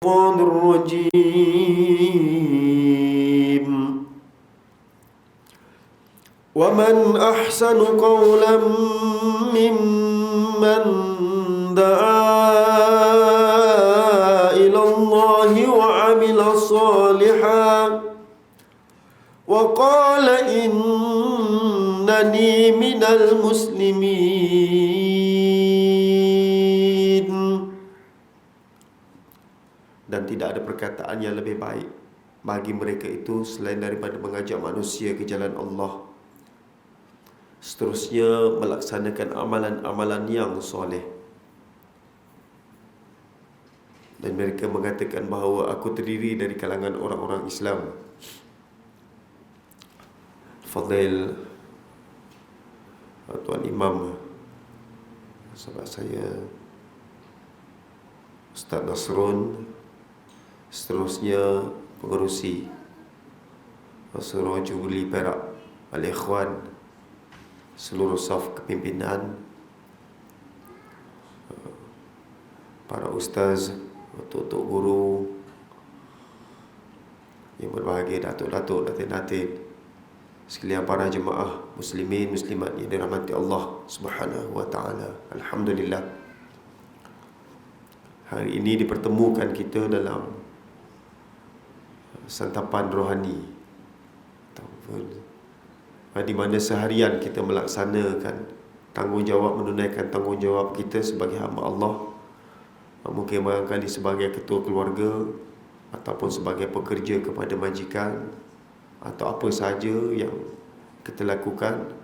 الرجيم ومن أحسن قولا ممن دعا إلى الله وعمل صالحا وقال إنني من المسلمين. Dan tidak ada perkataan yang lebih baik bagi mereka itu selain daripada mengajak manusia ke jalan Allah, seterusnya melaksanakan amalan-amalan yang soleh. Dan mereka mengatakan bahawa aku terdiri dari kalangan orang-orang Islam. Fadil Tuan Imam, sahabat saya Ustaz Nasrun, seterusnya pengerusi Suruh Jubli Perak, Al-Ikhwan, seluruh saf kepimpinan, para ustaz, tok-tok guru yang berbahagia, datuk-datuk, datin-datin, sekalian para jemaah muslimin muslimat yang dirahmati Allah Subhanahu wa taala. Alhamdulillah, hari ini dipertemukan kita dalam santapan rohani, di mana seharian kita melaksanakan tanggungjawab, menunaikan tanggungjawab kita sebagai hamba Allah. Mungkin barangkali sebagai ketua keluarga, ataupun sebagai pekerja kepada majikan, atau apa sahaja yang kita lakukan.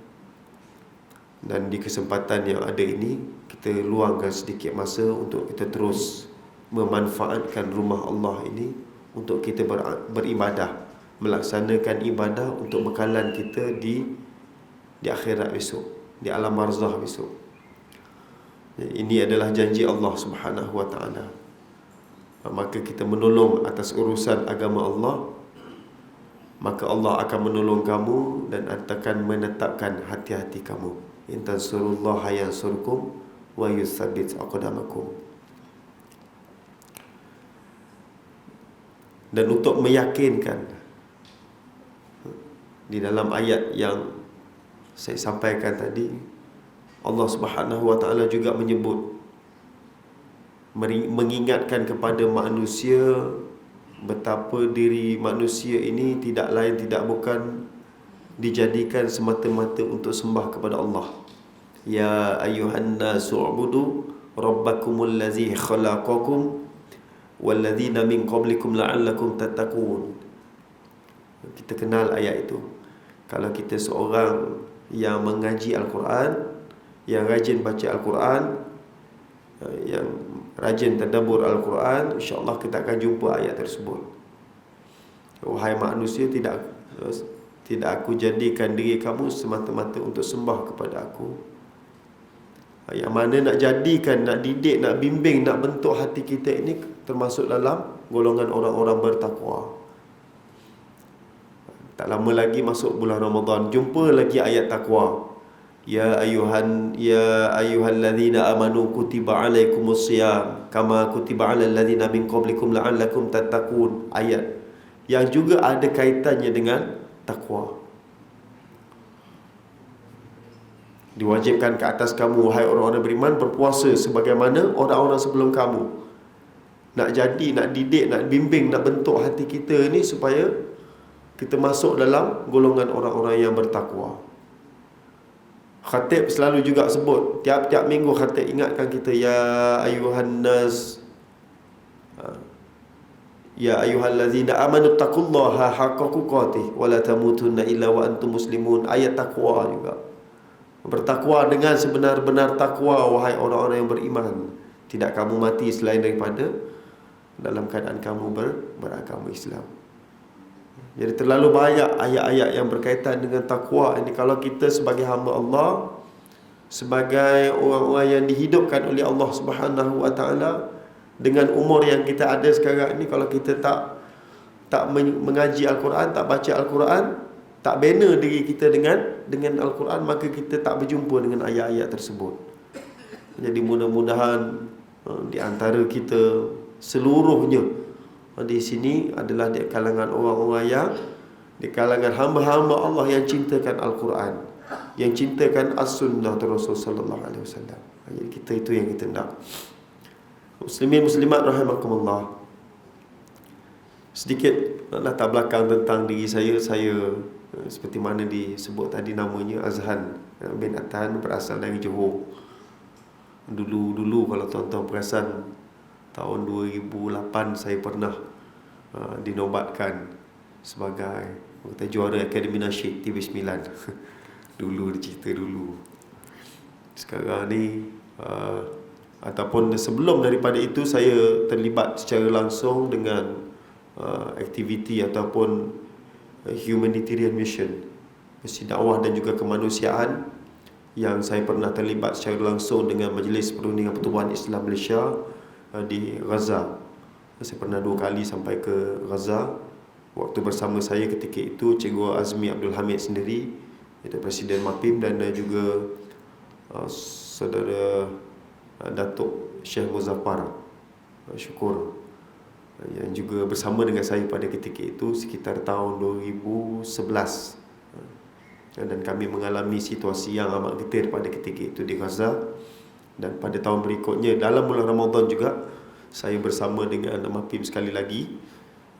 Dan di kesempatan yang ada ini, kita luangkan sedikit masa untuk kita terus memanfaatkan rumah Allah ini untuk kita beribadah, melaksanakan ibadah untuk bekalan kita di akhirat besok, di alam barzakh besok. Ini adalah janji Allah Subhanahu wa taala. Maka kita menolong atas urusan agama Allah, maka Allah akan menolong kamu dan akan menetapkan hati-hati kamu. In tansurullaha yansurkum wa yutsabbit aqdamakum. Dan untuk meyakinkan, di dalam ayat yang saya sampaikan tadi, Allah Subhanahu wa taala juga menyebut, mengingatkan kepada manusia betapa diri manusia ini tidak lain tidak bukan dijadikan semata-mata untuk sembah kepada Allah. Ya ayyuhan nasu ubudu rabbakumul ladzi khalaqakum walladzina min qablikum la'allakum tattaqun. Kita kenal ayat itu. Kalau kita seorang yang mengaji Al-Quran, yang rajin baca Al-Quran, yang rajin tadabbur Al-Quran, insya-Allah kita akan jumpa ayat tersebut. Wahai manusia, tidak aku jadikan diri kamu semata-mata untuk sembah kepada aku. Yang mana nak jadikan, nak didik, nak bimbing, nak bentuk hati kita ini termasuk dalam golongan orang-orang bertakwa. Tak lama lagi masuk bulan Ramadan, jumpa lagi ayat takwa. Ya ayyuhallazina amanu kutiba alaikumusiyam kama kutiba alal ladzina min qablikum la'allakum tattaqun. Ayat yang juga ada kaitannya dengan takwa. Diwajibkan ke atas kamu, wahai orang-orang beriman, berpuasa sebagaimana orang-orang sebelum kamu. Nak jadi, nak didik, nak bimbing, nak bentuk hati kita ni supaya kita masuk dalam golongan orang-orang yang bertakwa. Khatib selalu juga sebut, tiap-tiap minggu khatib ingatkan kita, ya ayuhan nas, ya ayyuhallazina amanu taqullaha haqqa tuqatih wa la tamutunna illa wa antum muslimun. Ayat takwa juga. Bertakwa dengan sebenar-benar takwa, wahai orang-orang yang beriman. Tidak kamu mati selain daripada dalam keadaan kamu beragama Islam. Jadi terlalu banyak ayat-ayat yang berkaitan dengan takwa ini. Kalau kita sebagai hamba Allah, sebagai orang-orang yang dihidupkan oleh Allah Subhanahu wa taala, dengan umur yang kita ada sekarang ini, kalau kita tak mengaji Al-Quran, tak baca Al-Quran, tak bina diri kita dengan Al-Quran, maka kita tak berjumpa dengan ayat-ayat tersebut. Jadi mudah-mudahan di antara kita seluruhnya di sini adalah di kalangan orang-orang yang, di kalangan hamba-hamba Allah yang cintakan Al-Quran, yang cintakan As-Sunnah Rasul sallallahu alaihi wasallam. Jadi kita itu yang kita nak. Muslimin muslimat rahimakumullah. Sedikit latar belakang tentang diri saya. Saya seperti mana disebut tadi, namanya Azhan bin Atan, berasal dari Johor. Dulu kalau tuan-tuan perasan, tahun 2008 saya pernah dinobatkan sebagai anggota juara Akademi Nasyid TV9. Dulu cerita dulu. Sekarang ni ataupun sebelum daripada itu, saya terlibat secara langsung dengan aktiviti ataupun humanitarian mission, misi dakwah dan juga kemanusiaan, yang saya pernah terlibat secara langsung dengan Majlis Perundingan Pertubuhan Islam Malaysia di Gaza. Saya pernah 2 kali sampai ke Gaza. Waktu bersama saya ketika itu Cikgu Azmi Abdul Hamid sendiri, iaitu Presiden MAPIM, dan juga Saudara Datuk Syekh Muzaffar Syukur, yang juga bersama dengan saya pada ketika itu sekitar tahun 2011. Dan kami mengalami situasi yang amat getir pada ketika itu di Gaza. Dan pada tahun berikutnya, dalam bulan Ramadan juga, saya bersama dengan MAPIM sekali lagi.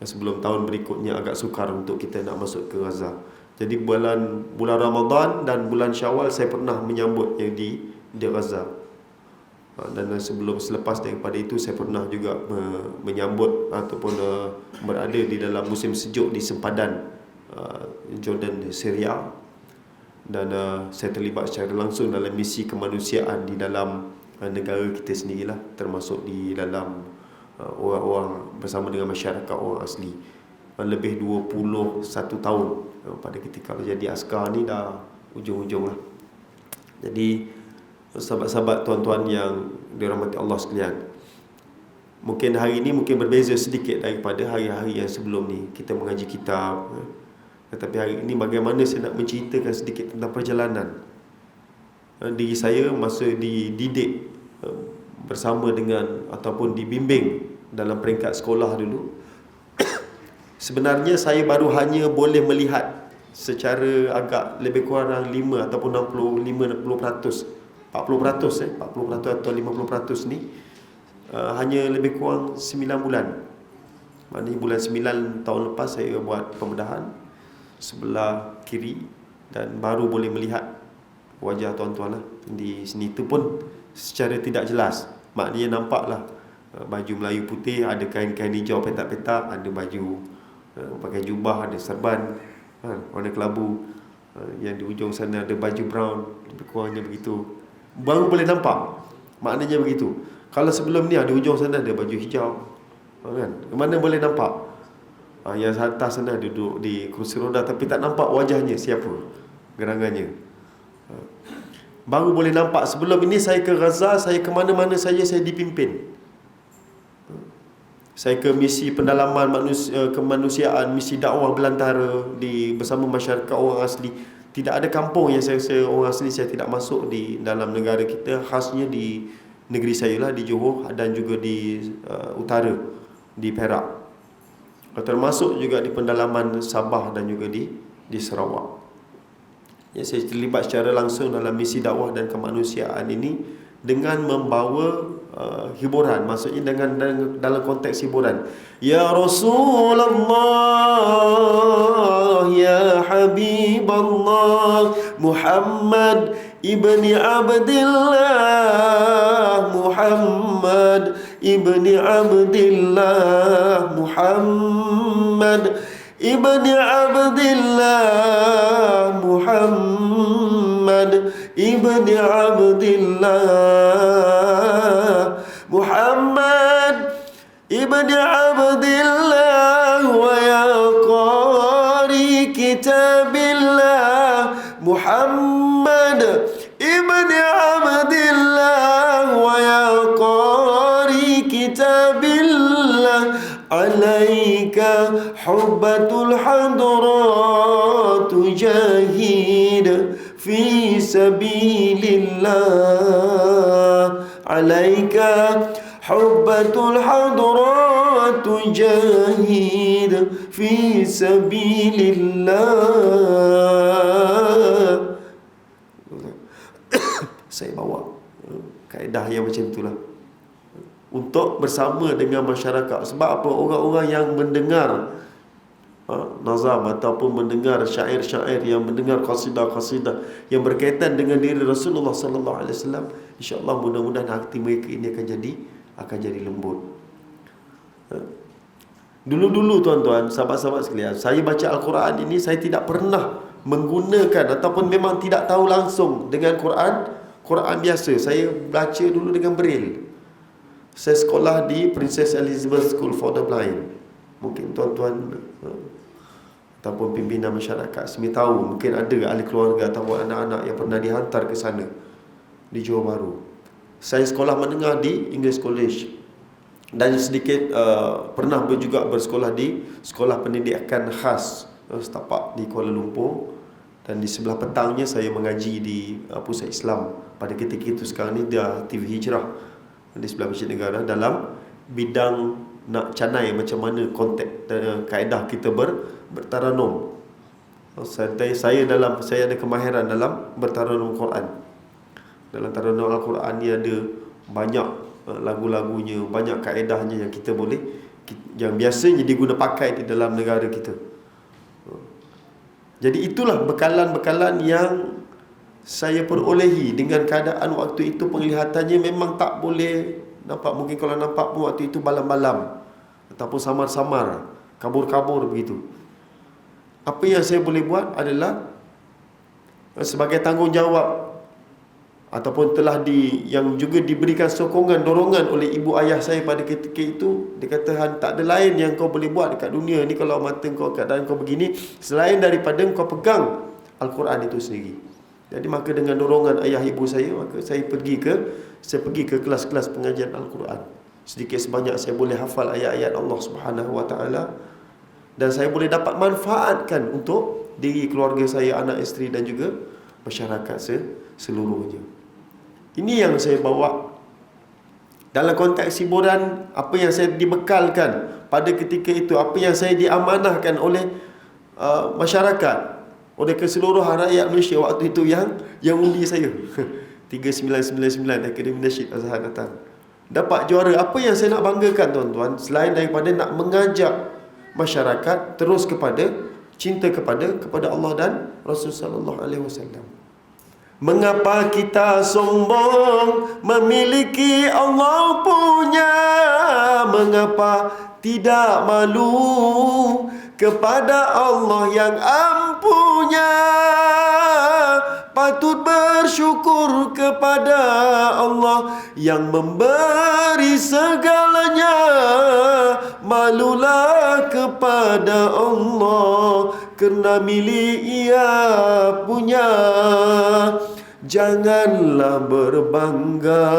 Sebelum tahun berikutnya agak sukar untuk kita nak masuk ke Gaza. Jadi bulan Ramadan dan bulan Syawal saya pernah menyambutnya di Gaza. Dan selepas daripada itu saya pernah juga menyambut ataupun berada di dalam musim sejuk di sempadan Jordan, Syria. Dan saya terlibat secara langsung dalam misi kemanusiaan di dalam negara kita sendirilah, termasuk di dalam orang-orang bersama dengan masyarakat orang asli. Lebih 21 tahun pada ketika jadi askar ni, dah ujung-ujung lah. Jadi sahabat-sahabat, tuan-tuan yang dirahmati Allah sekalian, mungkin hari ini mungkin berbeza sedikit daripada hari-hari yang sebelum ni kita mengaji kitab. Tetapi hari ini bagaimana saya nak menceritakan sedikit tentang perjalanan diri saya masa dididik bersama dengan ataupun dibimbing dalam peringkat sekolah dulu. Sebenarnya saya baru hanya boleh melihat secara agak lebih kurang 5 ataupun 40% atau 50% ni hanya lebih kurang 9 bulan. Maknanya bulan 9 tahun lepas saya buat pembedahan sebelah kiri, dan baru boleh melihat wajah tuan-tuan lah di sini. Itu pun secara tidak jelas. Maknanya nampaklah baju Melayu putih, ada kain-kain hijau petak-petak, ada baju pakai jubah, ada serban warna kelabu, yang di ujung sana ada baju brown, lebih kurangnya begitu. Baru boleh nampak. Maknanya begitu. Kalau sebelum ni ada ujung sana ada baju hijau, kan? Mana boleh nampak? Yang atas sana duduk di kursi roda, tapi tak nampak wajahnya siapa, gerangannya. Baru boleh nampak. Sebelum ini saya ke Gaza, saya ke mana-mana saja saya dipimpin. Saya ke misi pendalaman kemanusiaan, misi dakwah belantara bersama masyarakat orang asli. Tidak ada kampung yang saya orang asli saya tidak masuk di dalam negara kita, khasnya di negeri saya lah, di Johor, dan juga di utara, di Perak. Termasuk juga di pendalaman Sabah dan juga di Sarawak. Ya, saya terlibat secara langsung dalam misi dakwah dan kemanusiaan ini dengan membawa hiburan, maksudnya dengan dalam konteks hiburan. Ya Rasulullah, ya Habiballah, Muhammad ibni Abdillah, Muhammad ibni Abdillah, Muhammad ibni Abdillah, Muhammad ibni Abdillah, Muhammad ibni Abdillah, wa ya qari kitabillah, Muhammad ibni Abdillah, wa ya qari kitabillah, alaika hubbatul hadrat tujahid fi sabilillah, alaika hubbatul hadratu jahid fi sabilillah. Saya bawa kaedah yang macam itulah untuk bersama dengan masyarakat. Sebab apa? Orang-orang yang mendengar nazam ataupun mendengar syair-syair, yang mendengar qasidah-qasidah yang berkaitan dengan diri Rasulullah sallallahu alaihi wasallam, insya-Allah mudah-mudahan hati mereka ini akan jadi lembut. Dulu-dulu tuan-tuan, sahabat-sahabat sekalian, saya baca Al-Quran ini, saya tidak pernah menggunakan ataupun memang tidak tahu langsung dengan Quran biasa. Saya baca dulu dengan Braille. Saya sekolah di Princess Elizabeth School for the Blind. Mungkin tuan-tuan ataupun pimpinan masyarakat sini tahu, mungkin ada ahli keluarga ataupun anak-anak yang pernah dihantar ke sana di Johor Bahru. Saya sekolah menengah di English College dan sedikit pernah juga bersekolah di sekolah pendidikan khas setapak di Kuala Lumpur, dan di sebelah petangnya saya mengaji di Pusat Islam pada ketika itu. Sekarang ni dah TV Hijrah di sebelah Masjid Negara, dalam bidang nak canai macam mana konteks kaedah kita bertaranum. Saya ada kemahiran dalam bertaranum Quran. Dalam taranum Al-Quran ni ada banyak lagu-lagunya, banyak kaedahnya yang kita boleh, yang biasanya diguna pakai di dalam negara kita. Jadi itulah bekalan-bekalan yang saya perolehi. Dengan keadaan waktu itu penglihatannya memang tak boleh nampak. Mungkin kalau nampak pun waktu itu balam-balam ataupun samar-samar, kabur-kabur begitu. Apa yang saya boleh buat adalah sebagai tanggungjawab, ataupun telah yang juga diberikan sokongan, dorongan oleh ibu ayah saya pada ketika itu. Dia kata, Han, tak ada lain yang kau boleh buat dekat dunia ni kalau mata kau, keadaan kau begini, selain daripada kau pegang Al-Quran itu sendiri. Jadi maka dengan dorongan ayah ibu saya, maka saya pergi ke kelas-kelas pengajian Al-Quran. Sedikit sebanyak saya boleh hafal ayat-ayat Allah Subhanahu Wa Taala, dan saya boleh dapat manfaatkan untuk diri keluarga saya, anak isteri dan juga masyarakat seluruhnya. Ini yang saya bawa dalam konteks hiburan. Apa yang saya dibekalkan pada ketika itu, apa yang saya diamanahkan oleh masyarakat, oleh keseluruhan rakyat Malaysia waktu itu yang undi saya 3999 Akademi Nasyid Azhar datang, dapat juara. Apa yang saya nak banggakan tuan-tuan, selain daripada nak mengajak masyarakat terus kepada cinta kepada Allah dan Rasul sallallahu alaihi wasallam. Mengapa kita sombong memiliki Allah punya? Mengapa tidak malu kepada Allah yang ampunya? Patut bersyukur kepada Allah yang memberi segalanya. Malulah kepada Allah kerana milik Ia punya. Janganlah berbangga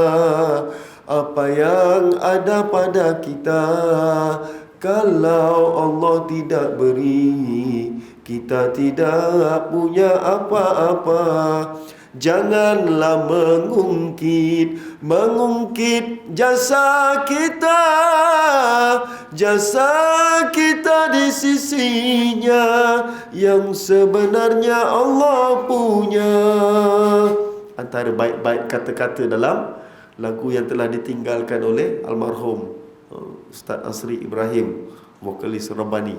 apa yang ada pada kita. Kalau Allah tidak beri, kita tidak punya apa-apa. Janganlah mengungkit jasa kita di sisinya yang sebenarnya Allah punya. Antara baik-baik kata-kata dalam lagu yang telah ditinggalkan oleh almarhum Ustaz Asri Ibrahim, vokalis Rabbani.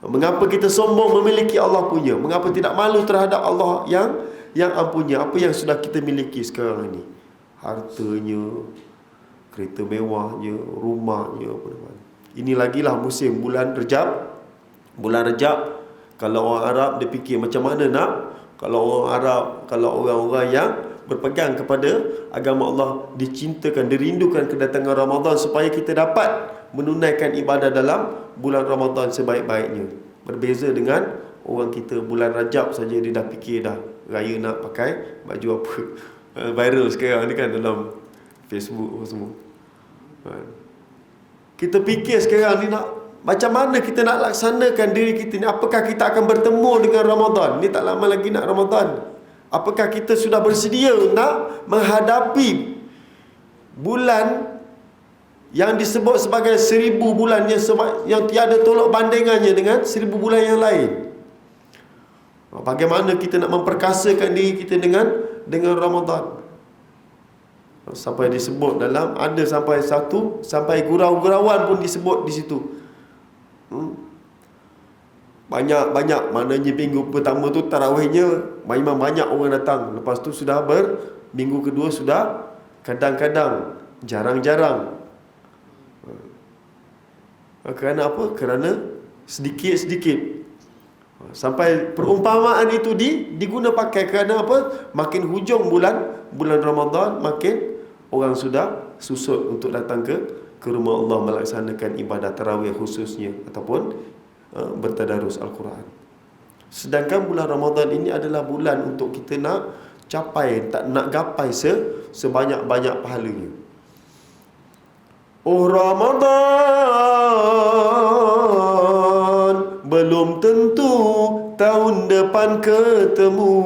Mengapa kita sombong memiliki Allah punya? Mengapa tidak malu terhadap Allah yang ampunya? Apa yang sudah kita miliki sekarang ini? Hartanya, kereta mewahnya, rumahnya, apa-apa. Ini lagilah musim bulan Rejab. Bulan Rejab, kalau orang Arab dia fikir macam mana nak, kalau orang-orang yang berpegang kepada agama Allah dicintakan, dirindukan kedatangan Ramadan supaya kita dapat menunaikan ibadah dalam bulan Ramadan sebaik-baiknya. Berbeza dengan orang kita bulan Rajab saja dia dah fikir dah raya nak pakai baju apa. Viral sekarang ni kan dalam Facebook semua. Kita fikir sekarang ni nak macam mana kita nak laksanakan diri kita ni. Apakah kita akan bertemu dengan Ramadan? Ni tak lama lagi nak Ramadan. Apakah kita sudah bersedia nak menghadapi bulan yang disebut sebagai 1000 bulan yang tiada tolak bandingannya dengan 1000 bulan yang lain. Bagaimana kita nak memperkasakan diri kita dengan Ramadan. Sampai disebut dalam, ada sampai gurau-gurauan pun disebut di situ. Banyak maknanya minggu pertama tu tarawihnya memang banyak orang datang. Lepas tu sudah minggu kedua sudah kadang-kadang, jarang-jarang. Kerana apa? Kerana sedikit-sedikit. Sampai perumpamaan itu diguna pakai kerana apa? Makin hujung bulan Ramadan, makin orang sudah susut untuk datang ke rumah Allah melaksanakan ibadah tarawih khususnya ataupun bertadarus Al-Quran. Sedangkan bulan Ramadan ini adalah bulan untuk kita nak capai, tak nak gapai sebanyak-banyak pahalanya. Oh Ramadan, belum tentu tahun depan ketemu.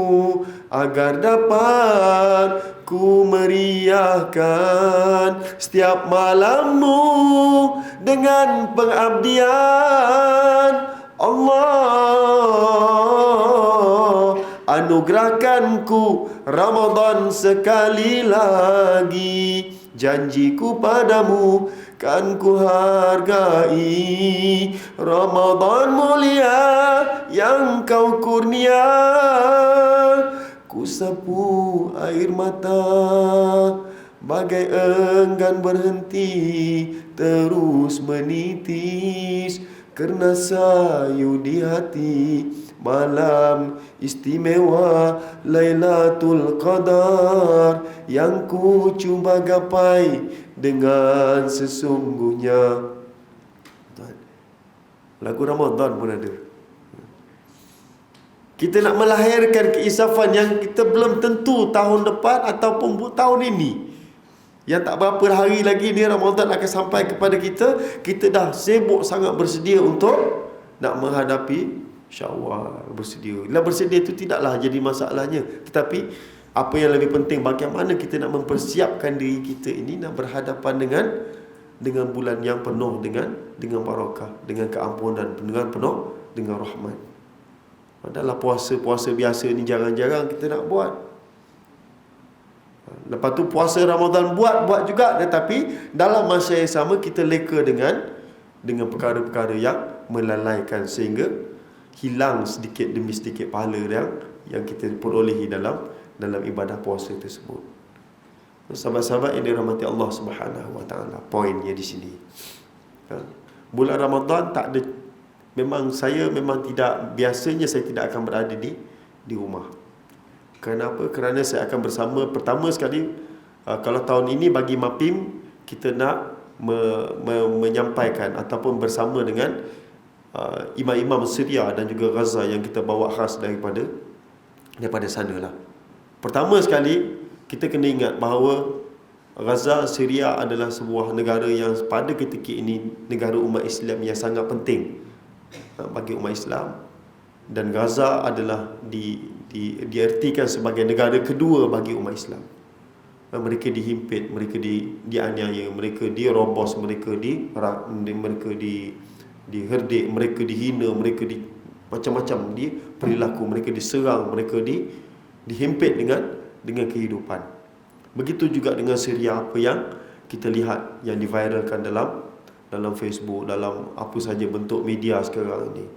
Agar dapat ku meriahkan setiap malammu dengan pengabdian. Allah anugerahkanku Ramadan sekali lagi. Janjiku padamu kan ku hargai. Ramadan mulia yang kau kurnia. Ku sapu air mata bagai enggan berhenti terus menitis kerana sayu di hati malam istimewa Lailatul Qadar yang ku cuba gapai dengan sesungguhnya. Lagu Ramadan pun ada. Kita nak melahirkan keisafan yang kita belum tentu tahun depan ataupun tahun ini. Yang tak berapa hari lagi ni Ramadan akan sampai kepada kita. Kita dah sibuk sangat bersedia untuk nak menghadapi Syawal. Bersedia. Bersedia itu tidaklah jadi masalahnya. Tetapi apa yang lebih penting, bagaimana kita nak mempersiapkan diri kita ini nak berhadapan dengan bulan yang penuh dengan barakah, dengan keampunan, dengan penuh dengan rahmat. Adalah puasa biasa ni jarang-jarang kita nak buat. Lepas tu puasa Ramadan buat juga, tetapi dalam masa yang sama kita leka dengan perkara-perkara yang melalaikan sehingga hilang sedikit demi sedikit pahala yang kita perolehi dalam ibadah puasa tersebut. Sahabat-sahabat yang dirahmati Allah Subhanahu Wa Taala, poinnya di sini. Bulan Ramadan tak ada. Biasanya saya tidak akan berada di rumah. Kenapa? Kerana saya akan bersama, pertama sekali, kalau tahun ini bagi MAPIM, kita nak menyampaikan ataupun bersama dengan imam-imam Syria dan juga Gaza yang kita bawa khas daripada sana lah. Pertama sekali, kita kena ingat bahawa Gaza, Syria adalah sebuah negara yang pada ketika ini negara umat Islam yang sangat penting bagi umat Islam, dan Gaza adalah diartikan sebagai negara kedua bagi umat Islam. Mereka dihimpit, mereka dianiaya, mereka dirobos, mereka diherdik, mereka dihina, mereka macam-macam perilaku, mereka diserang, mereka dihimpit dengan kehidupan. Begitu juga dengan Syria, apa yang kita lihat yang diviralkan dalam Facebook, dalam apa saja bentuk media sekarang ini.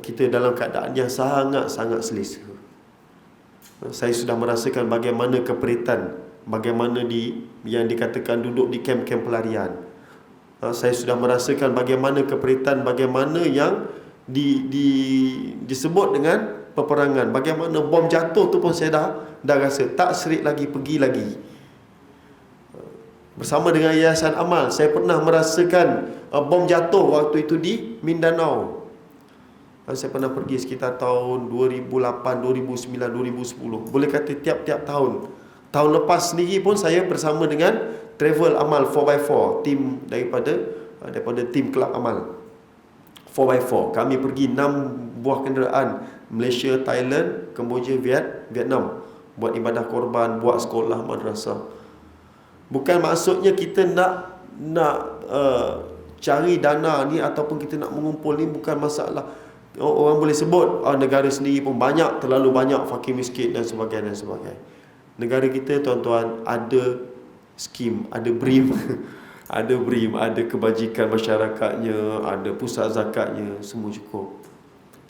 Kita dalam keadaan yang sangat-sangat selesa. Saya sudah merasakan bagaimana keperitan, bagaimana yang dikatakan duduk di kem-kem pelarian. Saya sudah merasakan bagaimana keperitan, bagaimana yang disebut dengan peperangan. Bagaimana bom jatuh tu pun saya dah rasa tak serik lagi, pergi lagi. Bersama dengan Yayasan Amal, saya pernah merasakan bom jatuh waktu itu di Mindanao. Saya pernah pergi sekitar tahun 2008, 2009, 2010. Boleh kata tiap-tiap tahun. Tahun lepas sendiri pun saya bersama dengan Travel Amal 4x4, tim daripada tim Kelab Amal 4x4. Kami pergi 6 buah kenderaan, Malaysia, Thailand, Kemboja, Vietnam, buat ibadah korban, buat sekolah, madrasah. Bukan maksudnya kita nak nak cari dana ni ataupun kita nak mengumpul ni bukan masalah. Orang boleh sebut negara sendiri pun terlalu banyak fakir miskin dan sebagainya. Negara kita tuan-tuan ada skim, ada BRIM ada BRIM, ada kebajikan masyarakatnya, ada pusat zakatnya, semua cukup.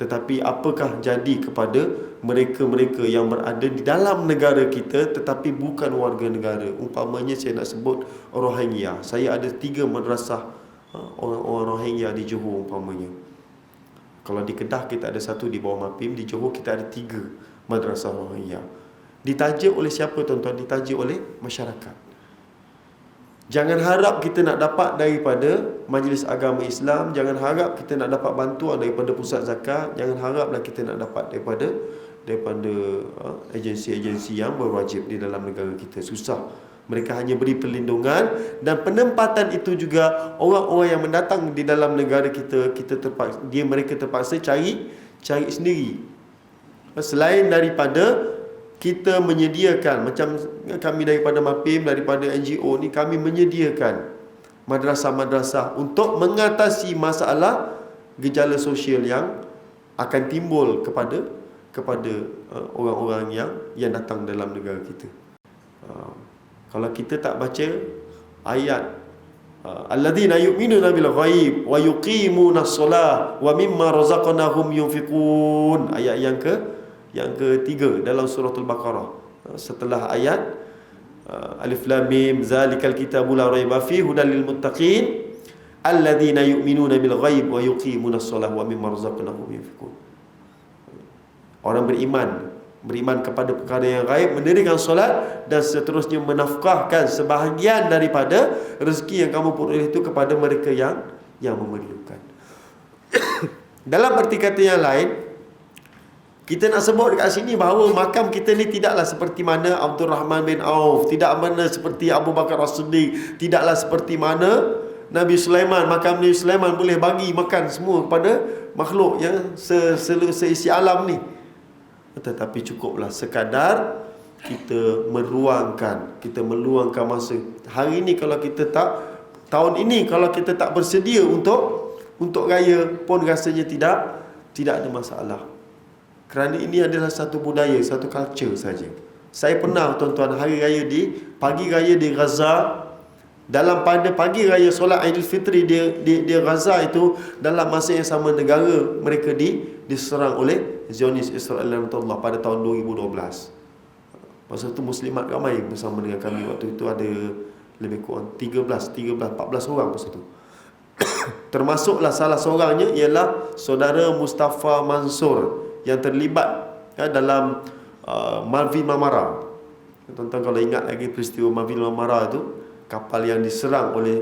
Tetapi apakah jadi kepada mereka-mereka yang berada di dalam negara kita tetapi bukan warga negara? Umpamanya saya nak sebut Rohingya. Saya ada 3 madrasah orang-orang Rohingya di Johor umpamanya. Kalau di Kedah kita ada 1 di bawah MAPIM, di Johor kita ada 3 madrasah Rohingya. Ditaja oleh siapa tuan-tuan? Ditaja oleh masyarakat. Jangan harap kita nak dapat daripada Majlis Agama Islam, jangan harap kita nak dapat bantuan daripada pusat zakat, jangan haraplah kita nak dapat daripada agensi-agensi yang berwajib di dalam negara kita. Susah. Mereka hanya beri perlindungan, dan penempatan itu juga orang-orang yang mendatang di dalam negara kita, mereka terpaksa cari sendiri. Selain daripada kita menyediakan, macam kami daripada MAPIM, daripada NGO ni, kami menyediakan madrasah-madrasah untuk mengatasi masalah gejala sosial yang akan timbul kepada orang-orang yang datang dalam negara kita. Kalau kita tak baca ayat alladzina yu'minuna bil ghaib wa yuqimunas shalah wa mimma razaqnahum yunfiqun, ayat yang ketiga dalam surah Al-Baqarah, setelah ayat Alif Lam Mim zalikal kitabu la raiba fihi hudal lil muttaqin alladzina yu'minuna bil ghaib wa yuqimunas shalah wa mimma razaqnahum yunfiqun. Orang beriman kepada perkara yang gaib, mendirikan solat, dan seterusnya menafkahkan sebahagian daripada rezeki yang kamu peroleh itu kepada mereka yang memerlukan. Dalam erti kata yang lain, kita nak sebut dekat sini bahawa makam kita ni tidaklah seperti mana Abdul Rahman bin Auf, tidak mana seperti Abu Bakar As-Siddiq, tidaklah seperti mana Nabi Sulaiman. Makam Nabi Sulaiman boleh bagi makan semua kepada makhluk yang seisi alam ni. Tetapi cukuplah sekadar kita meluangkan masa. Hari ini kalau kita tak, tahun ini kalau kita tak bersedia untuk raya pun rasanya tidak ada masalah. Kerana ini adalah satu budaya, satu culture saja. Saya pernah tuan-tuan pagi raya di Gaza, pada pagi raya solat Aidilfitri di Gaza itu, dalam masa yang sama negara mereka diserang oleh Zionis Israel pada tahun 2012. Masa itu muslimat ramai bersama dengan kami. Waktu itu ada lebih kurang 14 orang masa itu. Termasuklah salah seorangnya ialah saudara Mustafa Mansur yang terlibat dalam Malvi Marmara. Tuan-tuan kalau ingat lagi peristiwa Malvi Marmara itu, kapal yang diserang oleh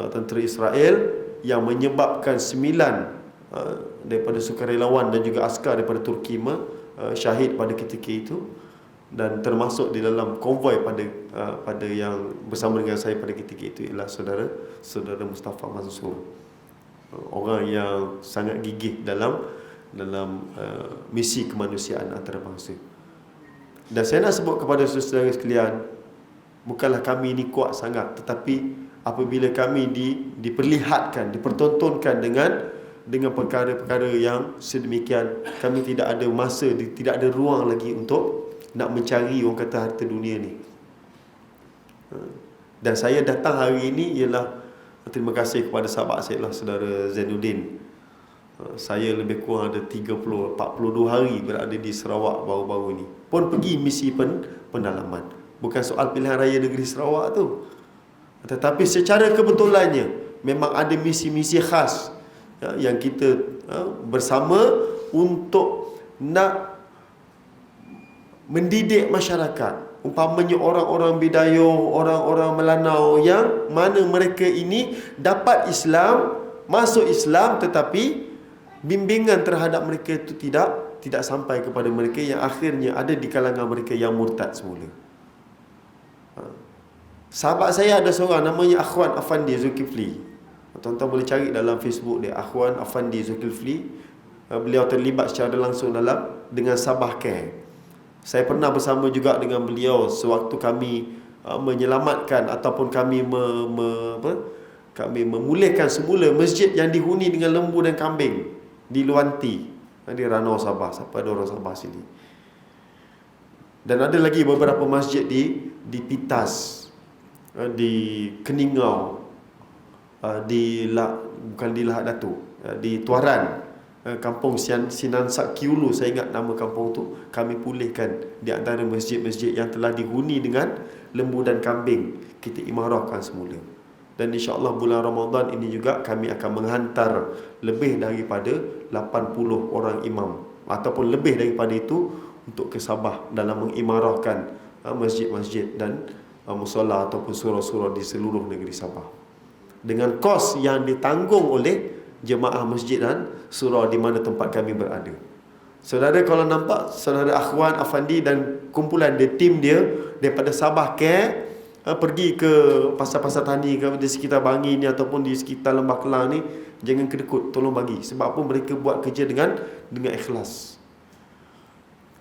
tentera Israel yang menyebabkan 9 daripada sukarelawan dan juga askar daripada Turki syahid pada ketika itu, dan termasuk di dalam konvoi pada yang bersama dengan saya pada ketika itu ialah saudara Mustafa Mansur, orang yang sangat gigih dalam misi kemanusiaan antarabangsa. Dan saya nak sebut kepada saudara sekalian, bukanlah kami ini kuat sangat, tetapi apabila kami diperlihatkan, dipertontonkan dengan perkara-perkara yang sedemikian, kami tidak ada masa, tidak ada ruang lagi untuk nak mencari orang kata harta dunia ni. Dan saya datang hari ini ialah terima kasih kepada sahabat saya lah, saudara Zainuddin. Saya lebih kurang ada 42 hari berada di Sarawak baru-baru ni. Pun pergi misi pendalaman. Bukan soal pilihan raya negeri Sarawak tu, tetapi secara kebetulannya memang ada misi-misi khas yang kita bersama untuk nak mendidik masyarakat. Umpamanya orang-orang Bidayuh, orang-orang Melanau yang mana mereka ini dapat Islam, masuk Islam, tetapi bimbingan terhadap mereka itu tidak sampai kepada mereka, yang akhirnya ada di kalangan mereka yang murtad semula. Sahabat saya ada seorang namanya Akhwan Afandi Zulkifli. Tuan-tuan boleh cari dalam Facebook dia, Akhwan Afandi Zulkifli. Beliau terlibat secara langsung dengan Sabah Care. Saya pernah bersama juga dengan beliau sewaktu kami menyelamatkan ataupun kami Kami memulihkan semula masjid yang dihuni dengan lembu dan kambing di Luanti, di Ranau Sabah. Siapa ada orang Sabah sini? Dan ada lagi beberapa masjid di Pitas, di Keningau, bukan di Lahad Datu, di Tuaran, kampung Sinansak Kiulu, saya ingat nama kampung tu. Kami pulihkan di antara masjid-masjid yang telah dihuni dengan lembu dan kambing. Kita imarahkan semula. Dan insya-Allah bulan Ramadan ini juga kami akan menghantar lebih daripada 80 orang imam ataupun lebih daripada itu untuk ke Sabah dalam mengimarahkan masjid-masjid dan musalla ataupun surau-surau di seluruh negeri Sabah, dengan kos yang ditanggung oleh jemaah masjid dan surau di mana tempat kami berada. Saudara kalau nampak, saudara Akhwan Afandi dan kumpulan dia, tim dia daripada Sabah Care pergi ke pasar-pasar tani di sekitar Bangi ni ataupun di sekitar Lembah Kelang ni, jangan kedekut, tolong bagi. Sebab apa? Mereka buat kerja dengan ikhlas.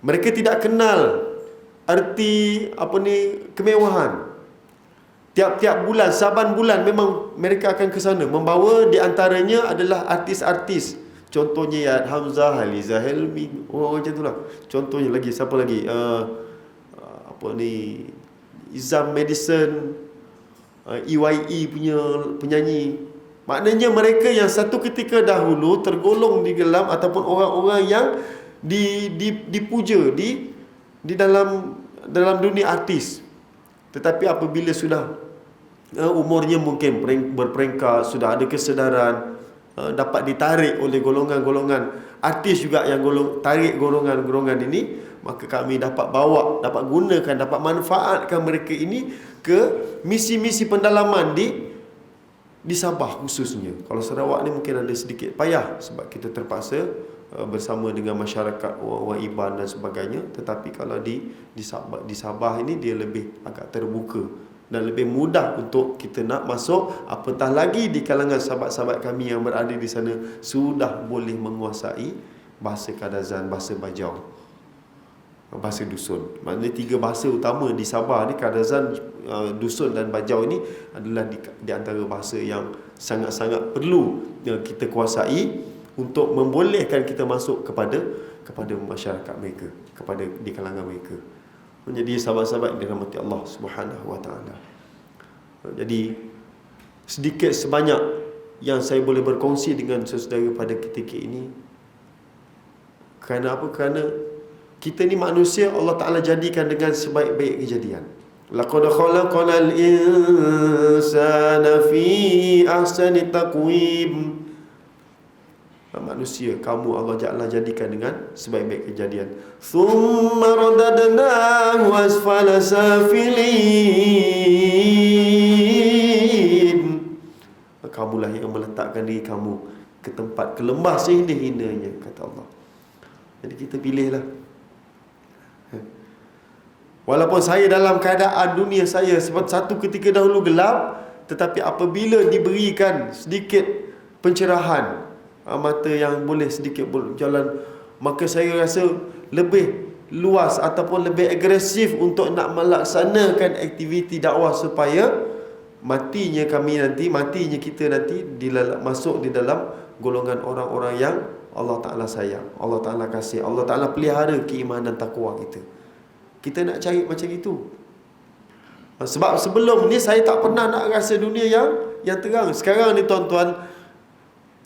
Mereka tidak kenal arti kemewahan. Tiap-tiap bulan, saban bulan memang mereka akan ke sana, membawa di antaranya adalah artis-artis. Contohnya Hamzah, Haliza Helmi, macam itulah. Contohnya lagi siapa lagi? Izam Madison, EYE punya penyanyi. Maknanya mereka yang satu ketika dahulu tergolong di dalam ataupun orang-orang yang dipuja di dalam dunia artis. Tetapi apabila sudah umurnya mungkin berperingkat, sudah ada kesedaran, dapat ditarik oleh golongan-golongan artis juga yang tarik golongan-golongan ini, maka kami dapat bawa, dapat gunakan, dapat manfaatkan mereka ini ke misi-misi pendalaman di Sabah khususnya. Kalau Sarawak ni mungkin ada sedikit payah sebab kita terpaksa bersama dengan masyarakat, orang-orang Iban dan sebagainya. Tetapi kalau di Sabah ini dia lebih agak terbuka dan lebih mudah untuk kita nak masuk, apatah lagi di kalangan sahabat-sahabat kami yang berada di sana sudah boleh menguasai bahasa Kadazan, bahasa Bajau, bahasa dusun. Maknanya 3 bahasa utama di Sabah ni, Kadazan, dusun dan Bajau ini adalah di antara bahasa yang sangat-sangat perlu kita kuasai untuk membolehkan kita masuk kepada masyarakat mereka, di kalangan mereka, menjadi sahabat-sahabat yang dirahmati Allah Subhanahu wa taala. Jadi sedikit sebanyak yang saya boleh berkongsi dengan saudara pada ketika ini. Kerana apa? Kerana kita ni manusia Allah Ta'ala jadikan dengan sebaik-baik kejadian. Laqad khalaqnal insana fi ahsani taqwim. Manusia, kamu Allah jadikan dengan sebaik-baik kejadian. Thumma radadnahu asfala safilin. Kamulah yang meletakkan diri kamu ke tempat kelembah sehina-hinanya, kata Allah. Jadi kita pilihlah. Walaupun saya dalam keadaan dunia saya sebab satu ketika dahulu gelap, tetapi apabila diberikan sedikit pencerahan, mata yang boleh sedikit berjalan, maka saya rasa lebih luas ataupun lebih agresif untuk nak melaksanakan aktiviti dakwah supaya matinya kita nanti masuk di dalam golongan orang-orang yang Allah Ta'ala sayang, Allah Ta'ala kasih, Allah Ta'ala pelihara keimanan takwa kita. Kita nak cari macam itu. Sebab sebelum ni saya tak pernah nak rasa dunia yang terang. Sekarang ni tuan-tuan,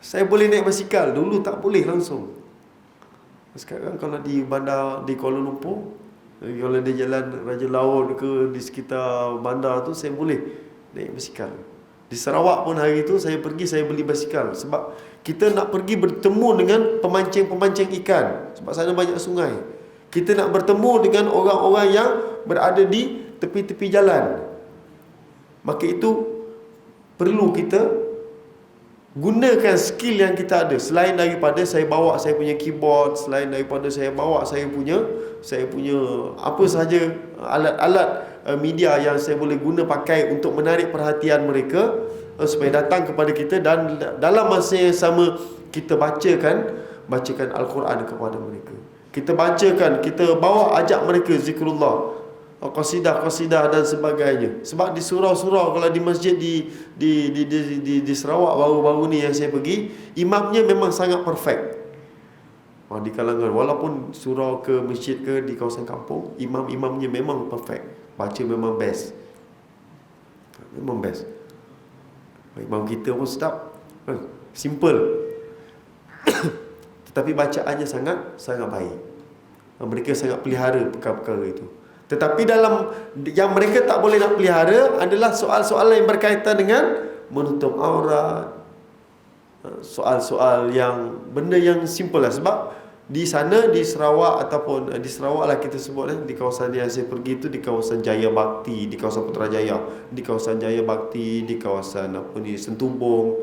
saya boleh naik basikal. Dulu tak boleh langsung. Sekarang kalau di bandar di Kuala Lumpur, kalau di jalan Raja Laut ke di sekitar bandar tu, saya boleh naik basikal. Di Sarawak pun hari tu saya beli basikal. Sebab kita nak pergi bertemu dengan pemancing-pemancing ikan. Sebab sana banyak sungai. Kita nak bertemu dengan orang-orang yang berada di tepi-tepi jalan. Maka itu perlu kita gunakan skill yang kita ada. Selain daripada saya bawa saya punya keyboard, selain daripada saya bawa saya punya apa sahaja alat-alat media yang saya boleh guna pakai untuk menarik perhatian mereka supaya datang kepada kita, dan dalam masa yang sama kita bacakan Al-Quran kepada mereka. Kita bacakan, kita bawa ajak mereka zikrullah. qasidah dan sebagainya. Sebab di surau-surau, kalau di masjid di Sarawak baru-baru ni yang saya pergi, imamnya memang sangat perfect. Di kalangan, walaupun surau ke masjid ke di kawasan kampung, imamnya memang perfect, baca memang best. Memang best. Imam kita pun sedap, simple. Tetapi bacaannya sangat baik. Mereka sangat pelihara perkara-perkara itu. Tetapi dalam yang mereka tak boleh nak pelihara adalah soal-soal yang berkaitan dengan menutup aurat, soal-soal yang benda yang simple lah. Sebab di sana, di Sarawak, ataupun di Sarawak lah kita sebut, di kawasan yang saya pergi itu, di kawasan Jaya Bakti, di kawasan Putrajaya, di kawasan Jaya Bakti, di kawasan Sentubong,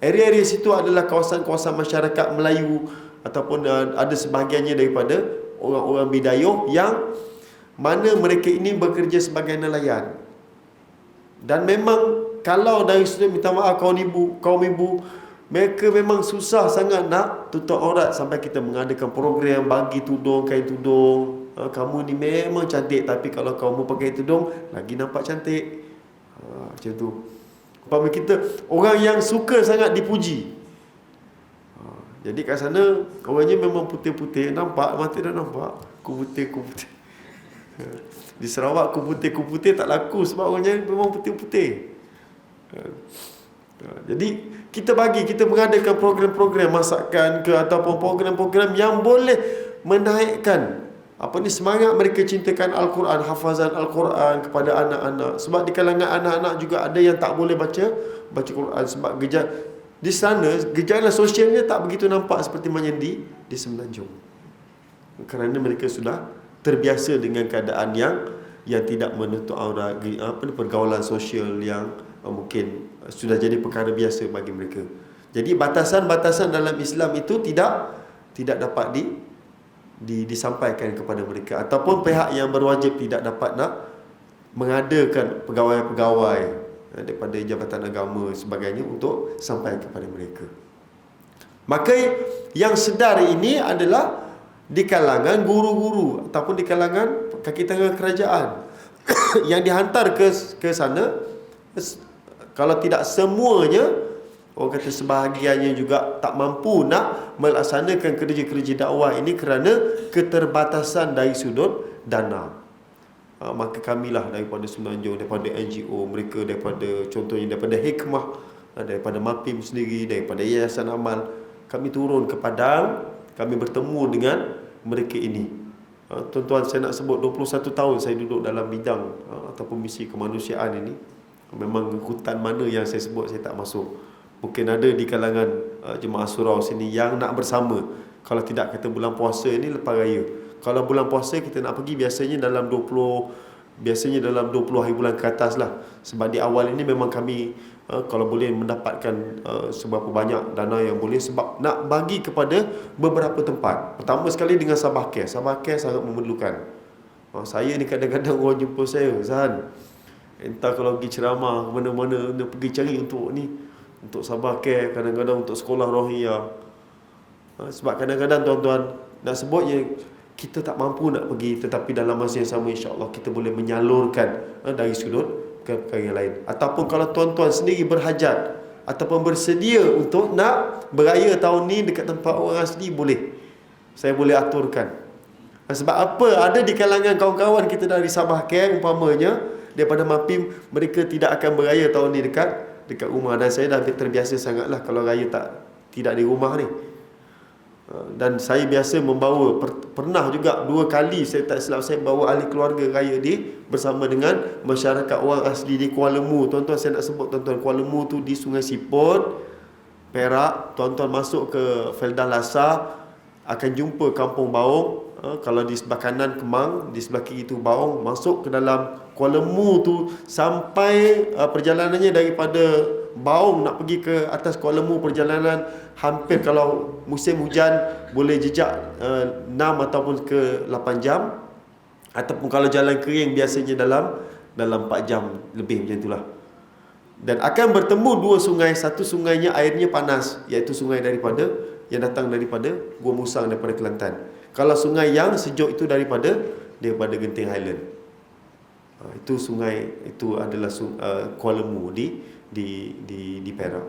area-area situ adalah kawasan-kawasan masyarakat Melayu, ataupun ada sebahagiannya daripada orang-orang Bidayuh yang mana mereka ini bekerja sebagai nelayan. Dan memang kalau dari sudut, minta maaf kaum ibu, mereka memang susah sangat nak tutup aurat, sampai kita mengadakan program bagi tudung, kain tudung. Kamu ni memang cantik, tapi kalau kamu pakai tudung lagi nampak cantik. Macam tu. Umpama kita orang yang suka sangat dipuji. Jadi kat sana orangnya memang putih-putih, nampak mata dah nampak. Ku putih. Di Sarawak ku putih tak laku, sebab orangnya memang putih-putih. Jadi kita mengadakan program-program masakan ke, ataupun program-program yang boleh menaikkan semangat mereka cintakan Al-Quran, hafazan Al-Quran kepada anak-anak. Sebab di kalangan anak-anak juga ada yang tak boleh baca Quran, sebab di sana gejala sosialnya tak begitu nampak seperti macam di Semenanjung. Kerana mereka sudah terbiasa dengan keadaan yang tidak menutup aurat, pergaulan sosial yang mungkin sudah jadi perkara biasa bagi mereka. Jadi batasan-batasan dalam Islam itu tidak dapat disampaikan kepada mereka, ataupun pihak yang berwajib tidak dapat nak mengadakan pegawai-pegawai daripada Jabatan Agama sebagainya untuk sampai kepada mereka. Maka yang sedar ini adalah di kalangan guru-guru ataupun di kalangan kaki tangan kerajaan yang dihantar ke sana. Kalau tidak semuanya, orang kata sebahagiannya juga tak mampu nak melaksanakan kerja-kerja dakwah ini kerana keterbatasan dari sudut dana. Maka kamilah daripada Semenanjung, daripada NGO mereka, contohnya daripada Hikmah, daripada MAPIM sendiri, daripada Yayasan Amal, kami turun ke Padang. Kami bertemu dengan mereka ini. Tuan-tuan, saya nak sebut 21 tahun saya duduk dalam bidang ataupun misi kemanusiaan ini. Memang hutan mana yang saya sebut saya tak masuk. Mungkin ada di kalangan jemaah surau sini yang nak bersama. Kalau tidak, kata bulan puasa ini lepas raya. Kalau bulan puasa kita nak pergi biasanya dalam 20 hari bulan ke atas lah. Sebab di awal ini memang kami kalau boleh mendapatkan seberapa banyak dana yang boleh, sebab nak bagi kepada beberapa tempat. Pertama sekali dengan Sabah Care. Sabah Care sangat memerlukan. Saya ni kadang-kadang orang jumpa saya, Zahan, entah kalau pergi ceramah mana-mana, pergi cari untuk Sabah Care, kadang-kadang untuk sekolah Rohiyah. Sebab kadang-kadang tuan-tuan nak sebutnya kita tak mampu nak pergi, tetapi dalam masa yang sama insya-Allah kita boleh menyalurkan dari sudut ke perkara yang lain. Ataupun kalau tuan-tuan sendiri berhajat ataupun bersedia untuk nak beraya tahun ni dekat tempat orang asli, boleh. Saya boleh aturkan. Sebab apa? Ada di kalangan kawan-kawan kita dari Sabah Care umpamanya, daripada MAPIM, mereka tidak akan beraya tahun ni dekat rumah. Dan saya dah terbiasa sangatlah kalau raya tidak di rumah ni. Dan saya biasa membawa, pernah juga 2 kali saya tak silap saya bawa ahli keluarga raya bersama dengan masyarakat orang asli di Kuala Mu. Tuan-tuan, saya nak sebut tuan-tuan, Kuala Mu tu di Sungai Siput, Perak. Tuan-tuan masuk ke Feldah Lasa, akan jumpa Kampung Baung. Kalau di sebelah kanan Kemang, di sebelah kiri tu Baung. Masuk ke dalam Kuala Mu tu, sampai perjalanannya daripada Baung nak pergi ke atas Kuala Mu, perjalanan hampir kalau musim hujan boleh jejak 6 ataupun ke 8 jam. Ataupun kalau jalan kering biasanya dalam 4 jam lebih, macam itulah. Dan akan bertemu 2 sungai. Satu sungainya airnya panas, iaitu sungai yang datang daripada Gua Musang, daripada Kelantan. Kalau sungai yang sejuk itu daripada Genting Highland. Itu sungai, itu adalah Kuala Lembu di Perak.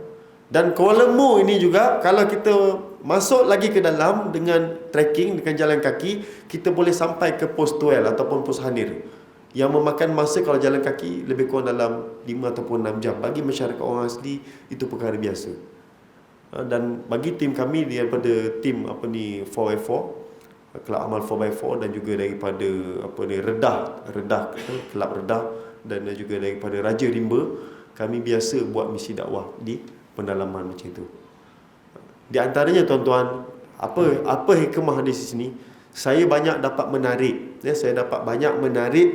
Dan Kuala Lembu ini juga, kalau kita masuk lagi ke dalam dengan trekking, dengan jalan kaki, kita boleh sampai ke pos Tuel ataupun pos Hanir, yang memakan masa kalau jalan kaki lebih kurang dalam 5 ataupun 6 jam. Bagi masyarakat orang asli, itu perkara biasa. Dan bagi tim kami, daripada tim 4x4, Kelab Amal 4x4, dan juga daripada Redah, Kelab Redah, dan juga daripada Raja Rimba, kami biasa buat misi dakwah di pendalaman macam itu. Di antaranya, tuan-tuan, apa hikmah di sini? Saya banyak dapat menarik, saya dapat banyak menarik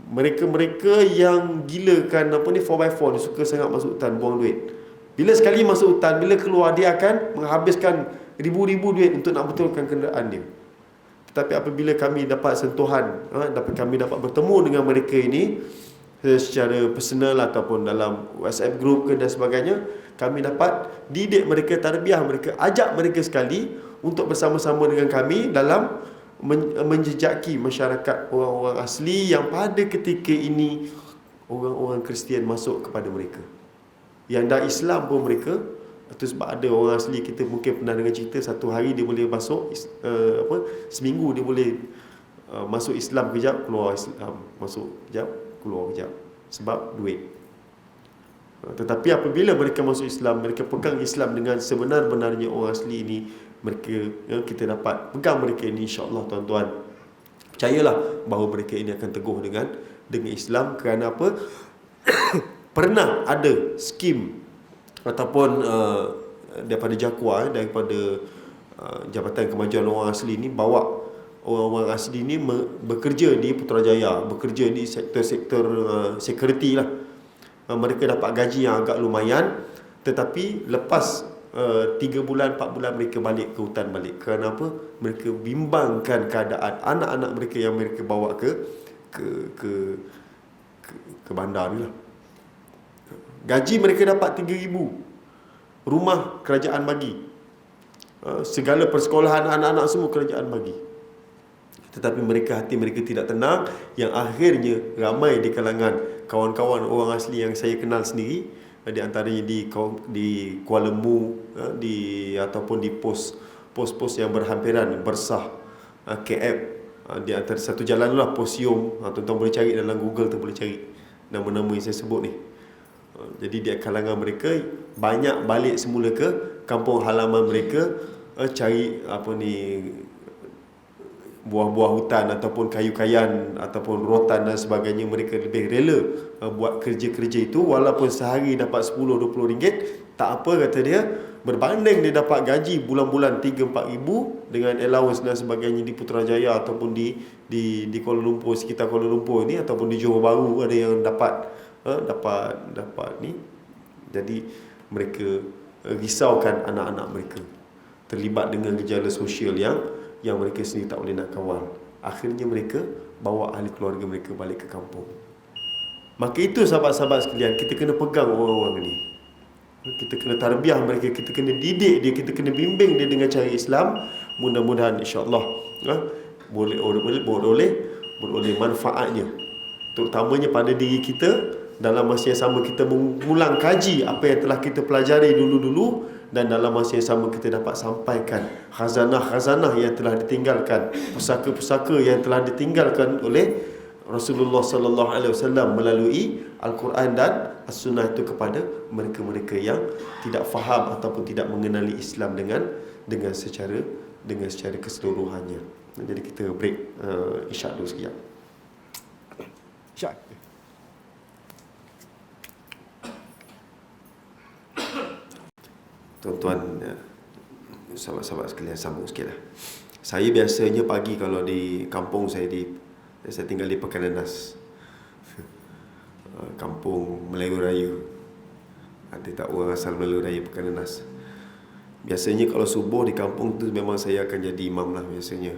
mereka-mereka yang gilakan 4x4 ni, suka sangat masuk hutan, buang duit. Bila sekali masuk hutan, bila keluar, dia akan menghabiskan ribu-ribu duit untuk nak betulkan kenderaan dia. Tetapi apabila kami dapat sentuhan, kami dapat bertemu dengan mereka ini secara personal ataupun dalam WhatsApp group ke dan sebagainya, kami dapat didik mereka, tarbiyah mereka, ajak mereka sekali untuk bersama-sama dengan kami dalam menjejaki masyarakat orang-orang asli yang pada ketika ini orang-orang Kristian masuk kepada mereka. Yang dah Islam pun mereka, itu sebab ada orang asli kita mungkin pernah dengar cerita, satu hari dia boleh masuk seminggu dia boleh masuk Islam kejap, keluar Islam, masuk kejap, keluar kejap, sebab duit. Tetapi apabila mereka masuk Islam, mereka pegang Islam dengan sebenar-benarnya orang asli ini, mereka, kita dapat pegang mereka ini, insya-Allah, tuan-tuan, percayalah bahawa mereka ini akan teguh dengan Islam. Kerana apa? Pernah ada skim ataupun daripada JAKWA, daripada Jabatan Kemajuan Orang Asli ni, bawa orang-orang asli ni bekerja di Putrajaya, bekerja di sektor-sektor security lah. Mereka dapat gaji yang agak lumayan, tetapi lepas 3 bulan, 4 bulan mereka balik ke hutan balik. Kerana apa? Mereka bimbangkan keadaan anak-anak mereka yang mereka bawa ke bandar ni lah. Gaji mereka dapat 3,000. Rumah kerajaan bagi. Segala persekolahan anak-anak semua kerajaan bagi. Tetapi hati mereka tidak tenang, yang akhirnya ramai di kalangan kawan-kawan orang asli yang saya kenal sendiri, di antaranya di Kuala Lembu, ataupun di pos-pos yang berhampiran, Bersah, KF, di antara satu jalan lah, Pos Siom. Tuan-tuan boleh cari dalam Google tu, boleh cari nama-nama yang saya sebut ni. Jadi di kalangan mereka banyak balik semula ke kampung halaman mereka, cari buah-buah hutan ataupun kayu-kayan ataupun rotan dan sebagainya. Mereka lebih rela buat kerja-kerja itu, walaupun sehari dapat 10-20 ringgit, tak apa kata dia, berbanding dia dapat gaji bulan-bulan 3-4 ribu dengan allowance dan sebagainya di Putrajaya ataupun di Kuala Lumpur, sekitar Kuala Lumpur ni, ataupun di Johor Bahru ada yang dapat ni. Jadi mereka risaukan anak-anak mereka, terlibat dengan gejala sosial yang mereka sendiri tak boleh nak kawal. Akhirnya mereka bawa ahli keluarga mereka balik ke kampung. Maka itu, sahabat-sahabat sekalian, kita kena pegang orang-orang ni. Kita kena tarbiyah mereka, kita kena didik dia, kita kena bimbing dia dengan cara Islam. Mudah-mudahan insya-Allah boleh manfaatnya, terutamanya pada diri kita. Dalam masa yang sama kita mengulang kaji apa yang telah kita pelajari dulu-dulu, dan dalam masa yang sama kita dapat sampaikan khazanah-khazanah yang telah ditinggalkan, pusaka-pusaka yang telah ditinggalkan oleh Rasulullah sallallahu alaihi wasallam melalui Al-Quran dan As-Sunnah itu kepada mereka-mereka yang tidak faham ataupun tidak mengenali Islam dengan secara keseluruhannya. Jadi kita break isyak dulu sekejap. Isyak. Tuan-tuan, sahabat-sahabat sekalian, sambung sikit lah. Saya biasanya pagi kalau di kampung saya tinggal di Pekan Nanas, kampung Melayu Raya. Ada tak orang asal Melayu Raya Pekan Nanas? Biasanya kalau subuh di kampung tu memang saya akan jadi imam lah biasanya.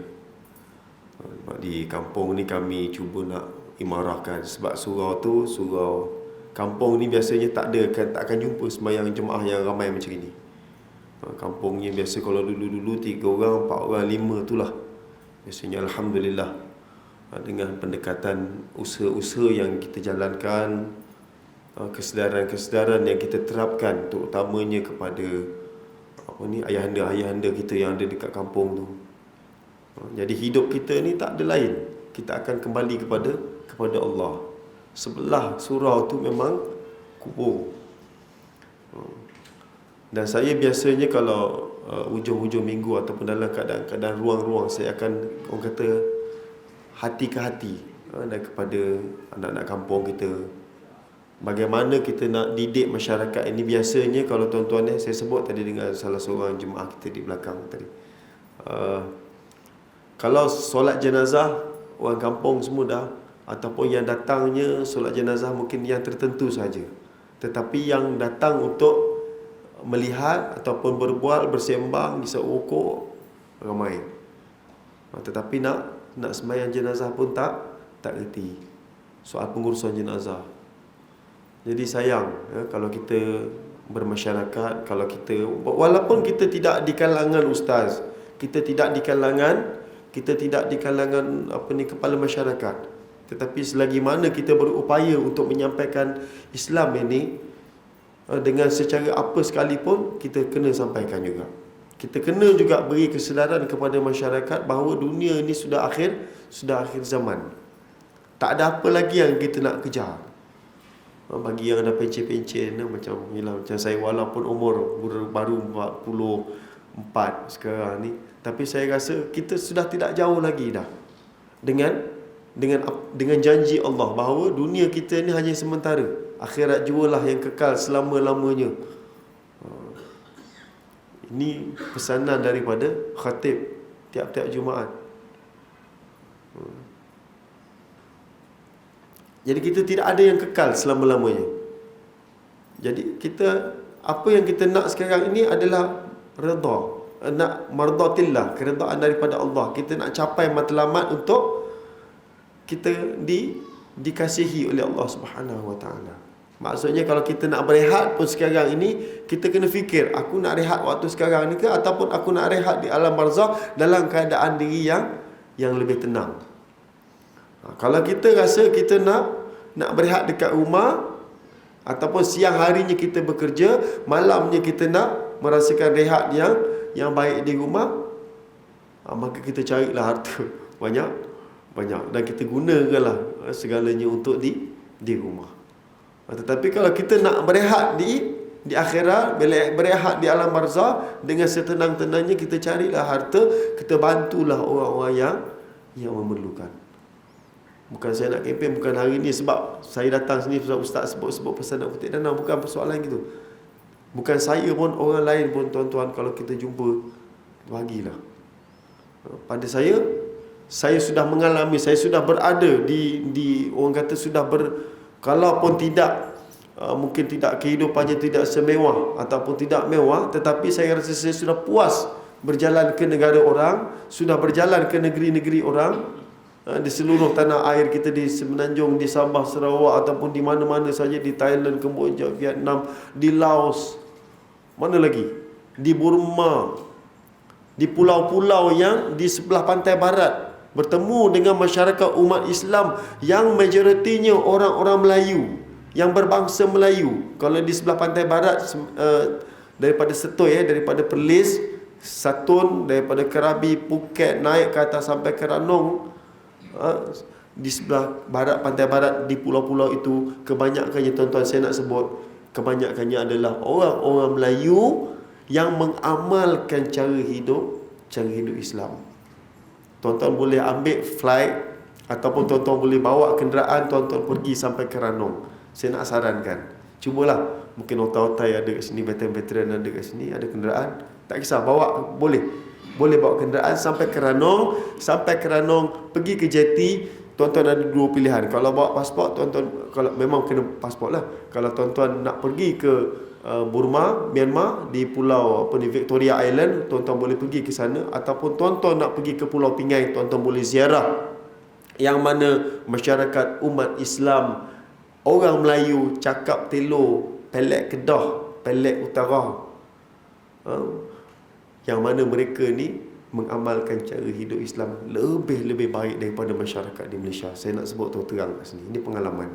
Di kampung ni kami cuba nak imarahkan, sebab surau kampung ni biasanya tak akan jumpa sembahyang jemaah yang ramai macam ini. Kampungnya biasa kalau dulu-dulu 3 orang, 4 orang, 5 tu lah biasanya. Alhamdulillah dengan pendekatan usaha-usaha yang kita jalankan, kesedaran-kesedaran yang kita terapkan, terutamanya kepada ayahanda-ayahanda kita yang ada dekat kampung tu. Jadi hidup kita ni tak ada lain, kita akan kembali kepada Allah. Sebelah surau tu memang kubur. Dan saya biasanya kalau hujung-hujung minggu ataupun dalam keadaan ruang-ruang, saya akan, orang kata, hati ke hati dan kepada anak-anak kampung kita. Bagaimana kita nak didik masyarakat ini. Biasanya kalau tuan-tuan saya sebut tadi dengan salah seorang jemaah kita di belakang tadi, kalau solat jenazah, orang kampung semua dah, ataupun yang datangnya solat jenazah mungkin yang tertentu saja, tetapi yang datang untuk melihat ataupun berbual, bersembang, isap rokok ramai. Tetapi nak sembahyang jenazah pun tak reti soal pengurusan jenazah. Jadi sayang kalau kita bermasyarakat, kalau kita, walaupun kita tidak di kalangan ustaz, kita tidak di kalangan kepala masyarakat, tetapi selagi mana kita berupaya untuk menyampaikan Islam ini dengan secara apa sekalipun, kita kena sampaikan juga. Kita kena juga beri kesedaran kepada masyarakat bahawa dunia ini sudah akhir zaman. Tak ada apa lagi yang kita nak kejar. Bagi yang dah pencen-pencen macam saya, walaupun umur baru 44 sekarang ni, tapi saya rasa kita sudah tidak jauh lagi dah dengan janji Allah bahawa dunia kita ni hanya sementara. Akhirat jualah yang kekal selama-lamanya. Ini pesanan daripada khatib tiap-tiap Jumaat. Jadi kita tidak ada yang kekal selama-lamanya. Jadi kita, apa yang kita nak sekarang ini adalah redha, nak mardatillah, keredaan daripada Allah. Kita nak capai matlamat untuk kita dikasihi oleh Allah Subhanahu Wa Taala. Maksudnya kalau kita nak berehat pun sekarang ini, kita kena fikir, aku nak rehat waktu sekarang ni ke, ataupun aku nak rehat di alam barzakh dalam keadaan diri yang lebih tenang. Kalau kita rasa kita nak berehat dekat rumah, ataupun siang harinya kita bekerja, malamnya kita nak merasakan rehat yang baik di rumah, maka kita carilah harta banyak, dan kita gunakanlah segalanya untuk di rumah. Tetapi kalau kita nak berehat di akhirat, berehat di alam barzakh, dengan setenang-tenangnya kita carilah harta, kita bantulah orang-orang yang memerlukan. Bukan saya nak kempen, bukan hari ni sebab saya datang sini sebab ustaz sebut pasal nak kutip danau, bukan persoalan gitu. Bukan saya pun, orang lain pun tuan-tuan, kalau kita jumpa, bagilah. Pada saya sudah mengalami, saya sudah berada di orang kata sudah kalaupun tidak mungkin tidak, kehidupannya tidak semewah ataupun tidak mewah, tetapi saya rasa saya sudah puas berjalan ke negara orang, sudah berjalan ke negeri-negeri orang, di seluruh tanah air kita, di Semenanjung, di Sabah, Sarawak, ataupun di mana-mana saja, di Thailand, Kemboja, Vietnam, di Laos, mana lagi, di Burma, di pulau-pulau yang di sebelah pantai barat, bertemu dengan masyarakat umat Islam yang majoritinya orang-orang Melayu, yang berbangsa Melayu. Kalau di sebelah pantai barat, daripada Setoi, daripada Perlis, Satun, daripada Krabi, Phuket, naik ke atas sampai ke Ranong, di sebelah barat, pantai barat, di pulau-pulau itu, kebanyakannya tuan-tuan saya nak sebut, kebanyakannya adalah orang-orang Melayu yang mengamalkan cara hidup Islam. Tuan-tuan boleh ambil flight, ataupun tuan-tuan boleh bawa kenderaan, tuan-tuan pergi sampai ke Ranong. Saya nak sarankan, cubalah. Mungkin otai-otai ada kat sini, veteran-veteran ada kat sini, ada kenderaan, tak kisah, bawa, boleh bawa kenderaan sampai ke Ranong. Sampai ke Ranong, pergi ke jeti. Tuan-tuan ada dua pilihan. Kalau bawa pasport, tuan-tuan, kalau memang kena pasport lah. Kalau tuan-tuan nak pergi ke Burma, Myanmar, di pulau Victoria Island, tuan-tuan boleh pergi ke sana. Ataupun tuan-tuan nak pergi ke Pulau Pingai, tuan-tuan boleh ziarah, yang mana masyarakat umat Islam, orang Melayu cakap Telo, Pelet Kedah, Pelet Utara, yang mana mereka ni mengamalkan cara hidup Islam lebih baik daripada masyarakat di Malaysia. Saya nak sebut terang kat sini. Ini pengalaman.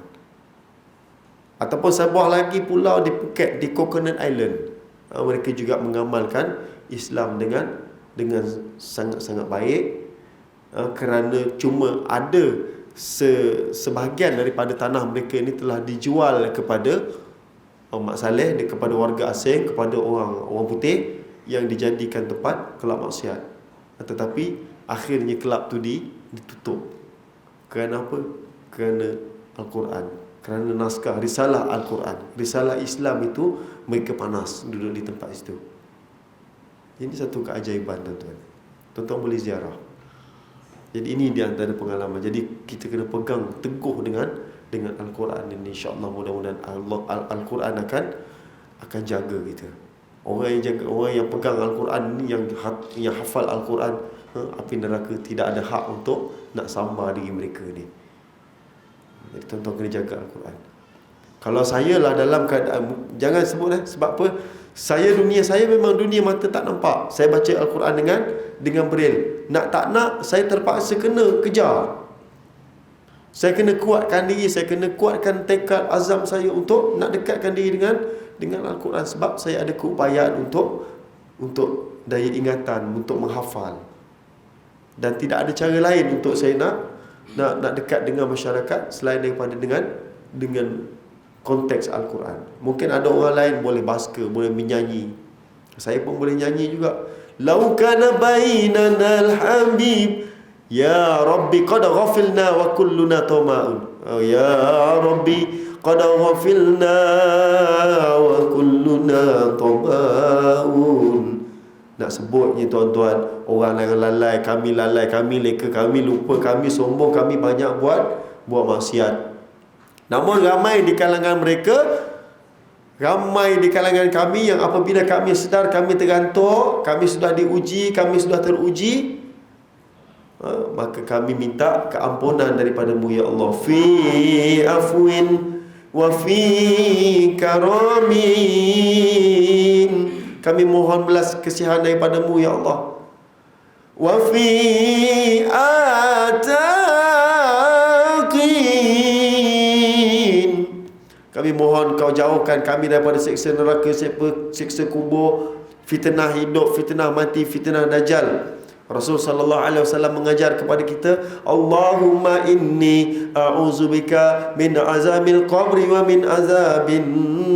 Ataupun sebuah lagi pulau di Phuket, di Coconut Island, mereka juga mengamalkan Islam dengan sangat-sangat baik, kerana cuma ada sebahagian daripada tanah mereka ini telah dijual kepada Mak Saleh, kepada warga asing, kepada orang putih, yang dijadikan tempat kelab maksiat. Tetapi akhirnya kelab tu ditutup. Kerana apa? Kerana Al-Quran, kerana naskah risalah Al-Quran, risalah Islam itu, mereka panas duduk di tempat itu. Ini satu keajaiban, tuan-tuan. Tuan-tuan boleh ziarah. Jadi ini di antara pengalaman. Jadi kita kena pegang teguh dengan Al-Quran ini. InsyaAllah mudah-mudahan Al-Quran akan jaga kita. Orang yang pegang Al-Quran ni, yang hafal Al-Quran, api neraka tidak ada hak untuk nak sambar diri mereka ni. Jadi tuan-tuan kena jaga Al-Quran. Kalau saya lah dalam keadaan, jangan sebut sebab apa? Dunia saya memang dunia mata tak nampak. Saya baca Al-Quran dengan braille. Nak tak nak, saya terpaksa kena kejar. Saya kena kuatkan diri, saya kena kuatkan tekad azam saya untuk nak dekatkan diri dengan Al-Quran, sebab saya ada keupayaan untuk daya ingatan, untuk menghafal. Dan tidak ada cara lain untuk saya nak dekat dengan masyarakat selain daripada dengan konteks Al-Quran. Mungkin ada orang lain boleh baska, boleh menyanyi. Saya pun boleh nyanyi juga. Lau kana bainana al-habib, ya Rabbi qad ghafilna wa kulluna tama'un. Ya Rabbi qad ghafilna wa kulluna tama'un. Nak sebutnya tuan-tuan, orang yang lalai, kami leka, kami lupa, kami sombong, kami banyak buat maksiat. Namun ramai di kalangan kami yang apabila kami sedar kami tergantuk, kami sudah diuji, kami sudah teruji, maka kami minta keampunan daripada-Mu ya Allah. Fi afwin wa fi karamin, kami mohon belas kasihan daripada-Mu ya Allah. Wa fi ataqin, kami mohon Kau jauhkan kami daripada siksa neraka, siksa kubur, fitnah hidup, fitnah mati, fitnah dajjal. Rasul sallallahu alaihi wasallam mengajar kepada kita, Allahumma inni a'udzubika min azabil qabri wa min azabin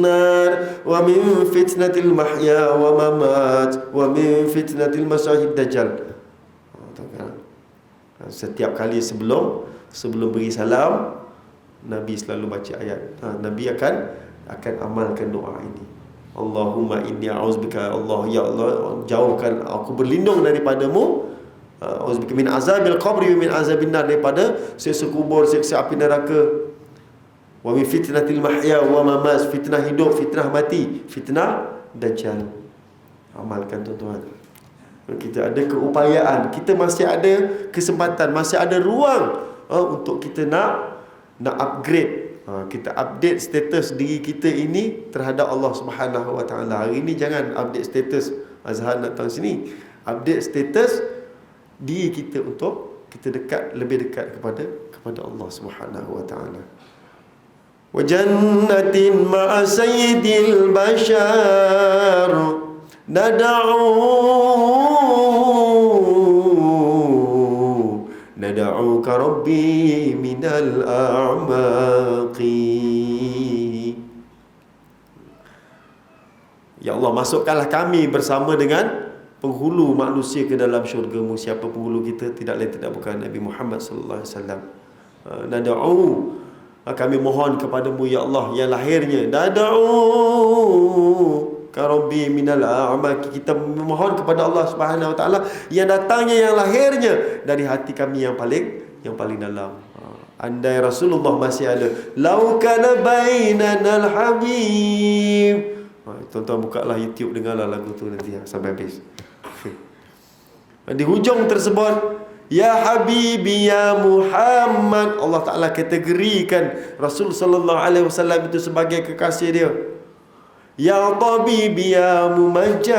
nar wa min fitnatil mahya wa mamat wa min fitnatil masyahid dajjal. Setiap kali sebelum beri salam, Nabi selalu baca ayat. Nabi akan amalkan doa ini. Allahumma inni a'udzubika, Allah ya Allah, jauhkan aku berlindung daripada-Mu, a'udzubika min azabil qabri wa min azabin nar, daripada siksa kubur, siksa api neraka, wa min fitnatil mahya wa mamat, fitnah hidup, fitnah mati, fitnah dajjal. Amalkan tuan-tuan. Kita ada keupayaan, kita masih ada kesempatan, masih ada ruang untuk kita nak upgrade. Kita update status diri kita ini terhadap Allah Subhanahu Wa Taala. Hari ini jangan update status Azhar datang sini. Update status diri kita untuk kita lebih dekat kepada Allah Subhanahu Wa Taala. Wa jannatin ma'a sayyidil bashar nad'uka rabbi minal a'maqi. Ya Allah, masukkanlah kami bersama dengan penghulu manusia ke dalam syurga-Mu. Siapa penghulu kita? Tidak lain tidak bukan Nabi Muhammad sallallahu alaihi wasallam. Nad'u, kami mohon kepada-Mu ya Allah, yang lahirnya nad'u ka rabbi minal a'maqi, kita memohon kepada Allah Subhanahu Wa Taala yang datangnya, yang lahirnya dari hati kami yang paling dalam. Andai Rasulullah masih ada, lau kana bainana al-habib. Tuan-tuan bukalah YouTube, dengarlah lagu tu nanti sampai habis. Di hujung tersebut, ya Habibi ya Muhammad, Allah Ta'ala kategorikan Rasul sallallahu alaihi wasallam itu sebagai kekasih dia. Ya Tabibi ya Mumajjad,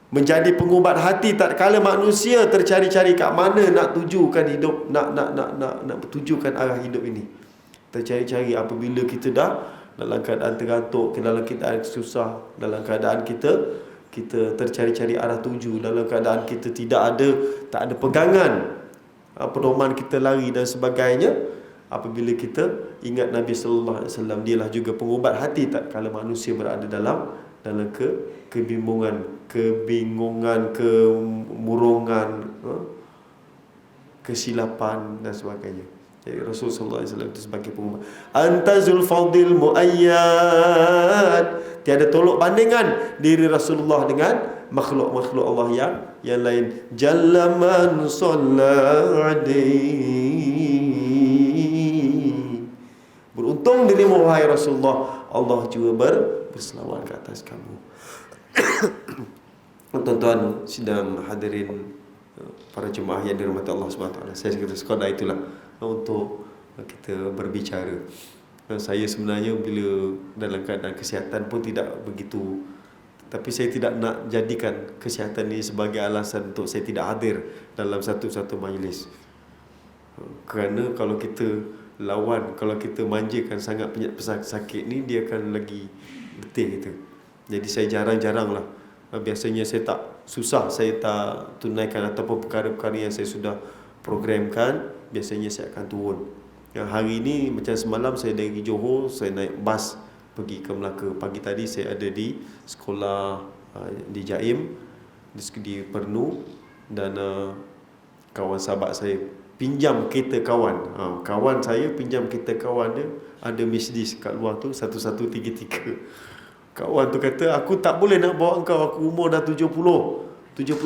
menjadi pengubat hati tatkala manusia tercari-cari kat mana nak tujukan hidup, nak tujukan arah hidup ini. Tercari-cari apabila kita dah dalam keadaan terantuk, dalam keadaan susah, dalam keadaan kita tercari-cari arah tuju, dalam keadaan kita tak ada pegangan, pedoman kita lari dan sebagainya. Apabila kita ingat Nabi sallallahu alaihi wasallam, dialah juga pengubat hati tatkala manusia berada dalam kebingungan, kemurungan, kesilapan dan sebagainya. Jadi Rasul sallallahu alaihi wasallam itu sebagai pengubat. Antazul fadil muayyad, tiada tolok bandingan diri Rasulullah dengan makhluk-makhluk Allah yang lain. Jalla man beruntung dirimu wahai Rasulullah, Allah juga berselawat ke atas kamu. Tuan-tuan sidang hadirin para jemaah yang dirahmati Allah Subhanahu Wa Taala, saya kata sekadar itulah untuk kita berbicara. Saya sebenarnya bila dalam keadaan kesihatan pun tidak begitu, tapi saya tidak nak jadikan kesihatan ini sebagai alasan untuk saya tidak hadir dalam satu-satu majlis. Kerana kalau kita kalau kita manjakan sangat penyakit sakit ni, dia akan lagi letih kita. Jadi saya jarang-jarang lah. Biasanya saya tak tunaikan ataupun perkara-perkara yang saya sudah programkan, biasanya saya akan turun. Yang hari ni macam semalam saya dari Johor, saya naik bas pergi ke Melaka. Pagi tadi saya ada di sekolah di Jaim, di Pernu, dan kawan sahabat saya pinjam kereta kawan. Kawan saya pinjam kereta kawan dia, ada Mercedes kat luar tu 1133. Kawan tu kata, aku tak boleh nak bawa engkau, aku umur dah 70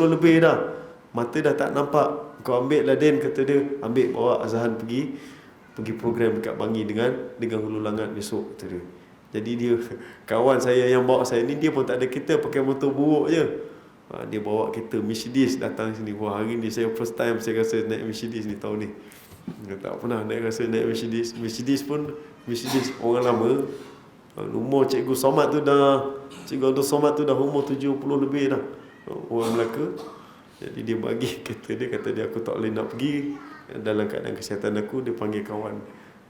lebih dah, mata dah tak nampak. Kau ambil lah Den, kata dia. Ambil, bawa Azhan pergi program dekat Bangi dengan Hulu Langat besok, kata dia. Jadi dia, kawan saya yang bawa saya ni, dia pun tak ada kereta, pakai motor buruk je. Dia bawa kereta Mercedes datang sini. Wah, hari ni saya first time saya rasa naik Mercedes ni tahun ni. Tak pernah rasa naik Mercedes. Mercedes orang lama. Umur Cikgu Somad tu dah umur 70 lebih dah, orang Melaka. Jadi dia bagi kereta dia, kata dia aku tak boleh nak pergi dalam keadaan kesihatan aku. Dia panggil kawan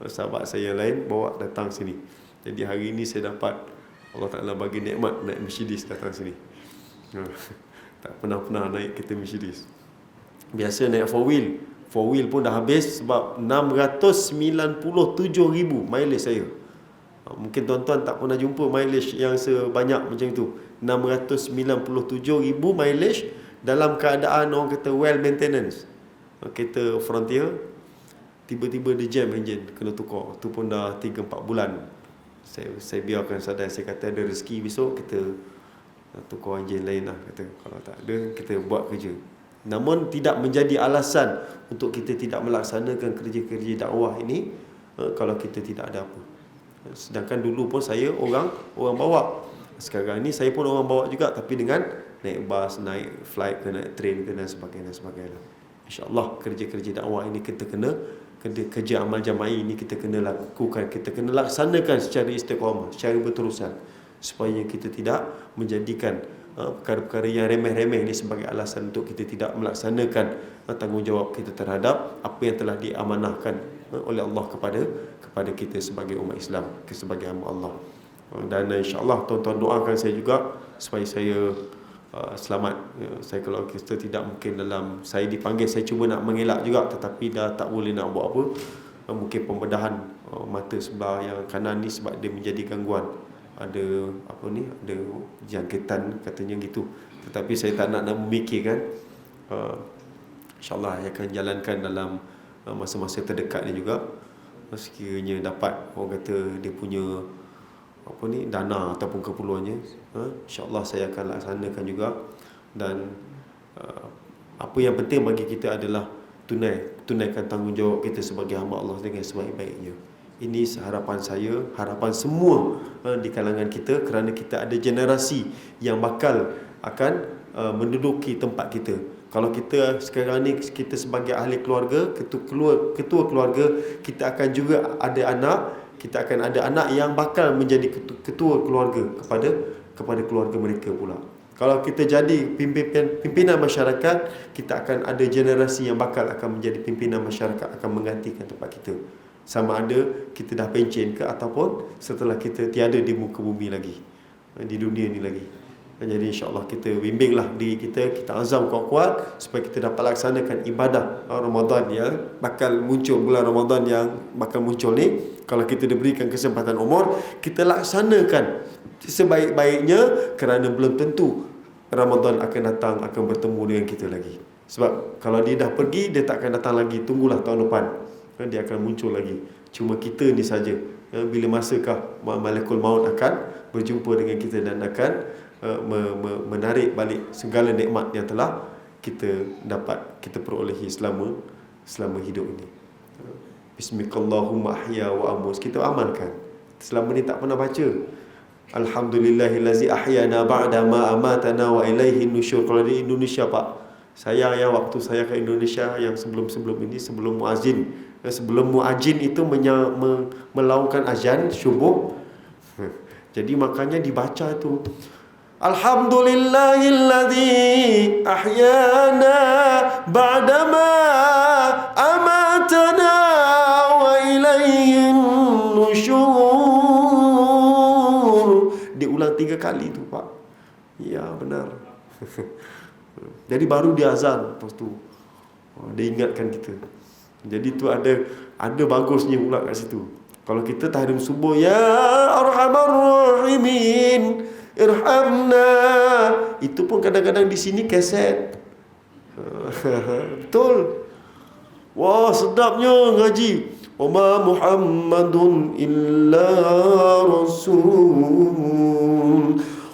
sahabat saya yang lain bawa datang sini. Jadi hari ni saya dapat Allah Ta'ala bagi nikmat naik Mercedes datang sini. Tak pernah naik kereta Mercedes. Biasa naik 4 wheel pun dah habis sebab 697,000 mileage saya. Mungkin tuan-tuan tak pernah jumpa mileage yang sebanyak macam itu. 697,000 mileage dalam keadaan orang kata well maintenance. Kereta Frontier, tiba-tiba dia jam engine, kena tukar. Tu pun dah 3-4 bulan. Saya biarkan sadar, saya kata ada rezeki besok kita tukar enjin lain lah, kata. Kalau tak ada, kita buat kerja. Namun tidak menjadi alasan untuk kita tidak melaksanakan kerja-kerja dakwah ini kalau kita tidak ada apa. Sedangkan dulu pun saya orang bawa. Sekarang ni saya pun orang bawa juga, tapi dengan naik bas, naik flight, naik train dan sebagainya. InsyaAllah kerja-kerja dakwah ini kita kena, kerja amal jama'i ini kita kena lakukan, kita kena laksanakan secara istiqamah, secara berterusan, supaya kita tidak menjadikan perkara-perkara yang remeh-remeh ini sebagai alasan untuk kita tidak melaksanakan tanggungjawab kita terhadap apa yang telah diamanahkan oleh Allah kepada kita sebagai umat Islam, sebagai hamba Allah. Dan insya-Allah tuan-tuan doakan saya juga supaya saya selamat. Saya kalau kita tidak mungkin saya dipanggil, saya cuba nak mengelak juga, tetapi dah tak boleh nak buat apa. Mungkin pembedahan mata sebelah yang kanan ni sebab dia menjadi gangguan. Ada jangkitan katanya gitu. Tetapi saya tak nak memikirkan. InsyaAllah saya akan jalankan dalam masa-masa terdekat ni juga. Sekiranya dapat, orang kata dia punya dana ataupun keperluannya, InsyaAllah saya akan laksanakan juga. Dan apa yang penting bagi kita adalah tunaikan tanggungjawab kita sebagai hamba Allah dengan sebaik-baiknya. Ini harapan saya, harapan semua di kalangan kita, kerana kita ada generasi yang bakal akan menduduki tempat kita. Kalau kita sekarang ni kita sebagai ahli keluarga, ketua keluarga, kita akan juga ada anak, kita akan ada anak yang bakal menjadi ketua keluarga kepada keluarga mereka pula. Kalau kita jadi pimpinan masyarakat, kita akan ada generasi yang bakal akan menjadi pimpinan masyarakat, akan menggantikan tempat kita. Sama ada kita dah pencen ke, ataupun setelah kita tiada di muka bumi lagi, di dunia ni lagi. Jadi insya-Allah kita bimbinglah diri kita, kita azam kuat-kuat supaya kita dapat laksanakan ibadah Ramadan yang bakal muncul, bulan Ramadan yang bakal muncul ni. Kalau kita diberikan kesempatan umur, kita laksanakan sebaik-baiknya, kerana belum tentu Ramadan akan datang, akan bertemu dengan kita lagi. Sebab kalau dia dah pergi, dia tak akan datang lagi. Tunggulah tahun depan, dia akan muncul lagi. Cuma kita ni saja, bila masakah malakul maut akan berjumpa dengan kita dan akan menarik balik segala nikmat yang telah kita dapat, kita perolehi selama hidup ini. Bismillahumma ahya wa amus, kita amalkan. Selama ni tak pernah baca Alhamdulillahillazi ahyana ba'da ma amatana wa ilaihi nusyur. Kalau di Indonesia Pak, saya waktu saya ke Indonesia yang sebelum ini, sebelum muazzin itu melaungkan azan syubuh. Jadi makanya dibaca tu Alhamdulillahillazi ahyana ba'dama amatana wa ilayhin nusyur. Diulang 3 kali tu Pak. Ya benar. Jadi baru dia azan, lepas tu dia ingatkan kita. Jadi tu ada bagusnya pula kat situ. Kalau kita tahrim subuh, ya arhamar rahimin irhamna, itu pun kadang-kadang di sini kaset. Betul. Wah, sedapnya ngaji. Wama Muhammadun illa rasul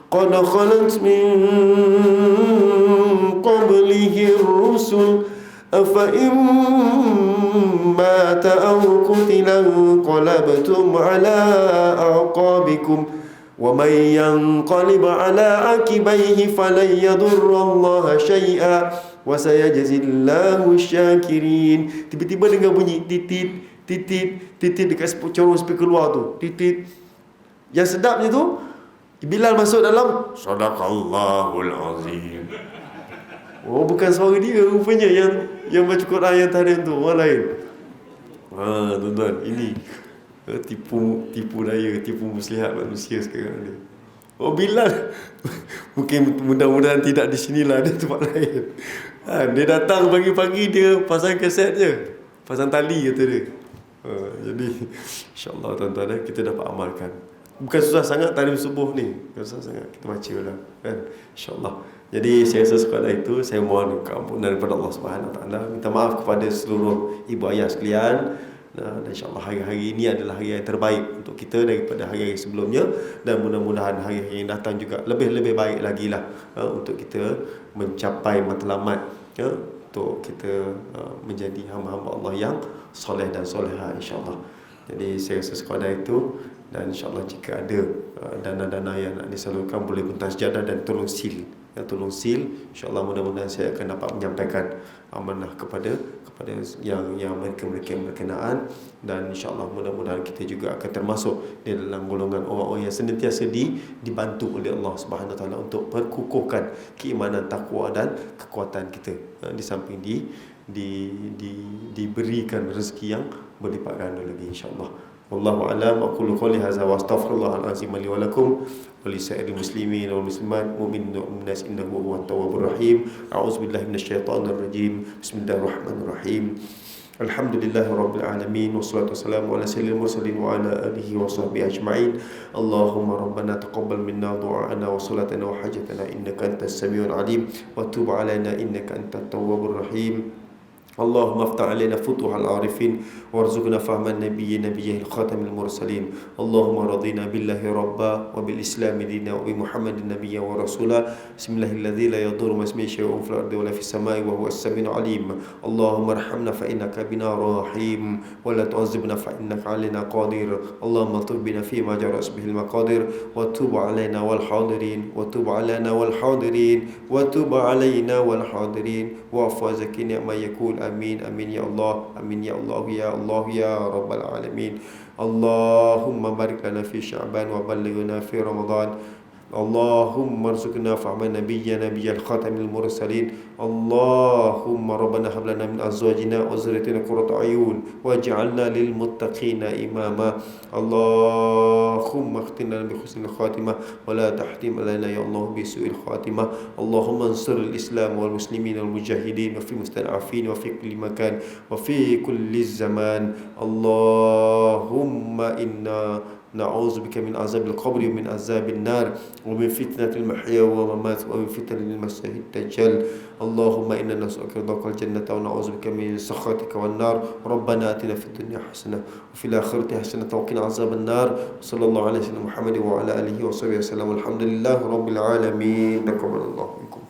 qad khalat min qablihi ar-rusul afa imma ta'awqutila qalabtum ala aqabikum wa may yanqalib ala akibaihi falan yadurrallaha syai'a wa sayajzillahu syakirin. Tiba-tiba dengar bunyi titit dekat corong speaker luar tu, titit. Yang sedapnya tu Bilal masuk dalam Sadaqallahul Azim. Oh, bukan suara dia rupanya yang baca Quran yang tahrim tu, orang lain. Tuan-tuan, ini tipu daya, tipu muslihat manusia sekarang ni. Oh, Bilal mungkin mudah-mudahan tidak di sinilah, dia tempat lain. Dia datang pagi-pagi, dia pasang kaset je, pasang tali kata dia. Jadi insya-Allah tuan-tuan, kita dapat amalkan. Bukan susah sangat tahrim subuh ni, bukan susah sangat, kita baca lah kan, insya-Allah. Jadi saya rasa sekadar itu, saya mohon keampunan daripada Allah Subhanahu Wa Taala, minta maaf kepada seluruh ibu ayah sekalian. Dan insya-Allah hari-hari ini adalah hari yang terbaik untuk kita daripada hari-hari sebelumnya, dan mudah-mudahan hari-hari yang datang juga lebih-lebih baik lagi lah, untuk kita mencapai matlamat, untuk kita menjadi hamba-hamba Allah yang soleh dan soleha, insya-Allah. Jadi saya rasa sekadar itu, dan insya-Allah jika ada dana-dana yang nak disalurkan, boleh bentang sejadah dan tolong seal. Tolong seal, insya-Allah mudah-mudahan saya akan dapat menyampaikan amanah kepada yang mereka berkenaan, dan insya-Allah mudah-mudahan kita juga akan termasuk di dalam golongan orang-orang yang senantiasa dibantu oleh Allah Subhanahu Wa Taala untuk perkukuhkan keimanan, takwa dan kekuatan kita, di samping diberikan rezeki yang berlipat ganda lagi, insya-Allah. Wallahu a'lam. Aqulu qouli hadza wa astaghfirullahal azim li wa lakum wa li sa'iril muslimin wal muslimat mu'minin wa mu'minat innahu huwat tawwabur rahim. A'udzubillahi minasyaitonir rajim. Bismillahirrahmanirrahim. Alhamdulillahirabbil alamin wassalatu wassalamu ala sayyidil mursalin wa ala alihi wa sahbihi ajma'in. Allahumma rabbana taqabbal minna du'ana wa salatana wa hajatana innaka antas samiul alim wa tub 'alaina innaka antat tawwabur rahim. اللهم افتح علينا فتوح العارفين وارزقنا فهم النبي نبيه الخاتم المرسلين. اللهم رضينا بالله ربا وبالإسلام دينا وبمحمد نبيا ورسولا. بسم الله الذي لا يضر مع اسمه شيء في الأرض ولا في السماء وهو السميع العليم. اللهم ارحمنا فإنك بنا رحيم ولا تعذبنا فإنك علينا قادر. اللهم الطف بنا فيما جرى به المقادير وتوب علينا والحاضرين وتوب علينا والحاضرين وتوب علينا والحاضرين واعف وزكنا ما يقول. Amin, amin ya Allah, amin ya Allah, ya Allah, ya Rabbal Alamin. Allahumma barik lana fi Sya'ban wa ballighna fi Ramadan. اللهم ارزقنا فهم نبي الخاتم المرسلين. اللهم ربنا هب لنا من أزواجنا وذريتنا قرة أعين واجعلنا للمتقين إماما. اللهم اختنا بحسن الخاتمة ولا تحتم علينا يا الله بسوء الخاتمة. اللهم انصر الإسلام والمسلمين والمجاهدين وفي المستضعفين وفي كل مكان وفي كل الزمان. اللهم إنا نعوذ بك من عذاب القبر ومن عذاب النار ومن فتنة المحيا والممات ومن فتنة المسيح الدجال. اللهم إنا نسألك رضاك الجنة ونعوذ بك من سخطك والنار. ربنا آتنا في الدنيا حسنة وفي الآخرة حسنة وقنا عذاب النار. صلى الله على سيدنا محمد وعلى آله وصحبه وسلم. الحمد لله رب العالمين. تقبل الله منكم.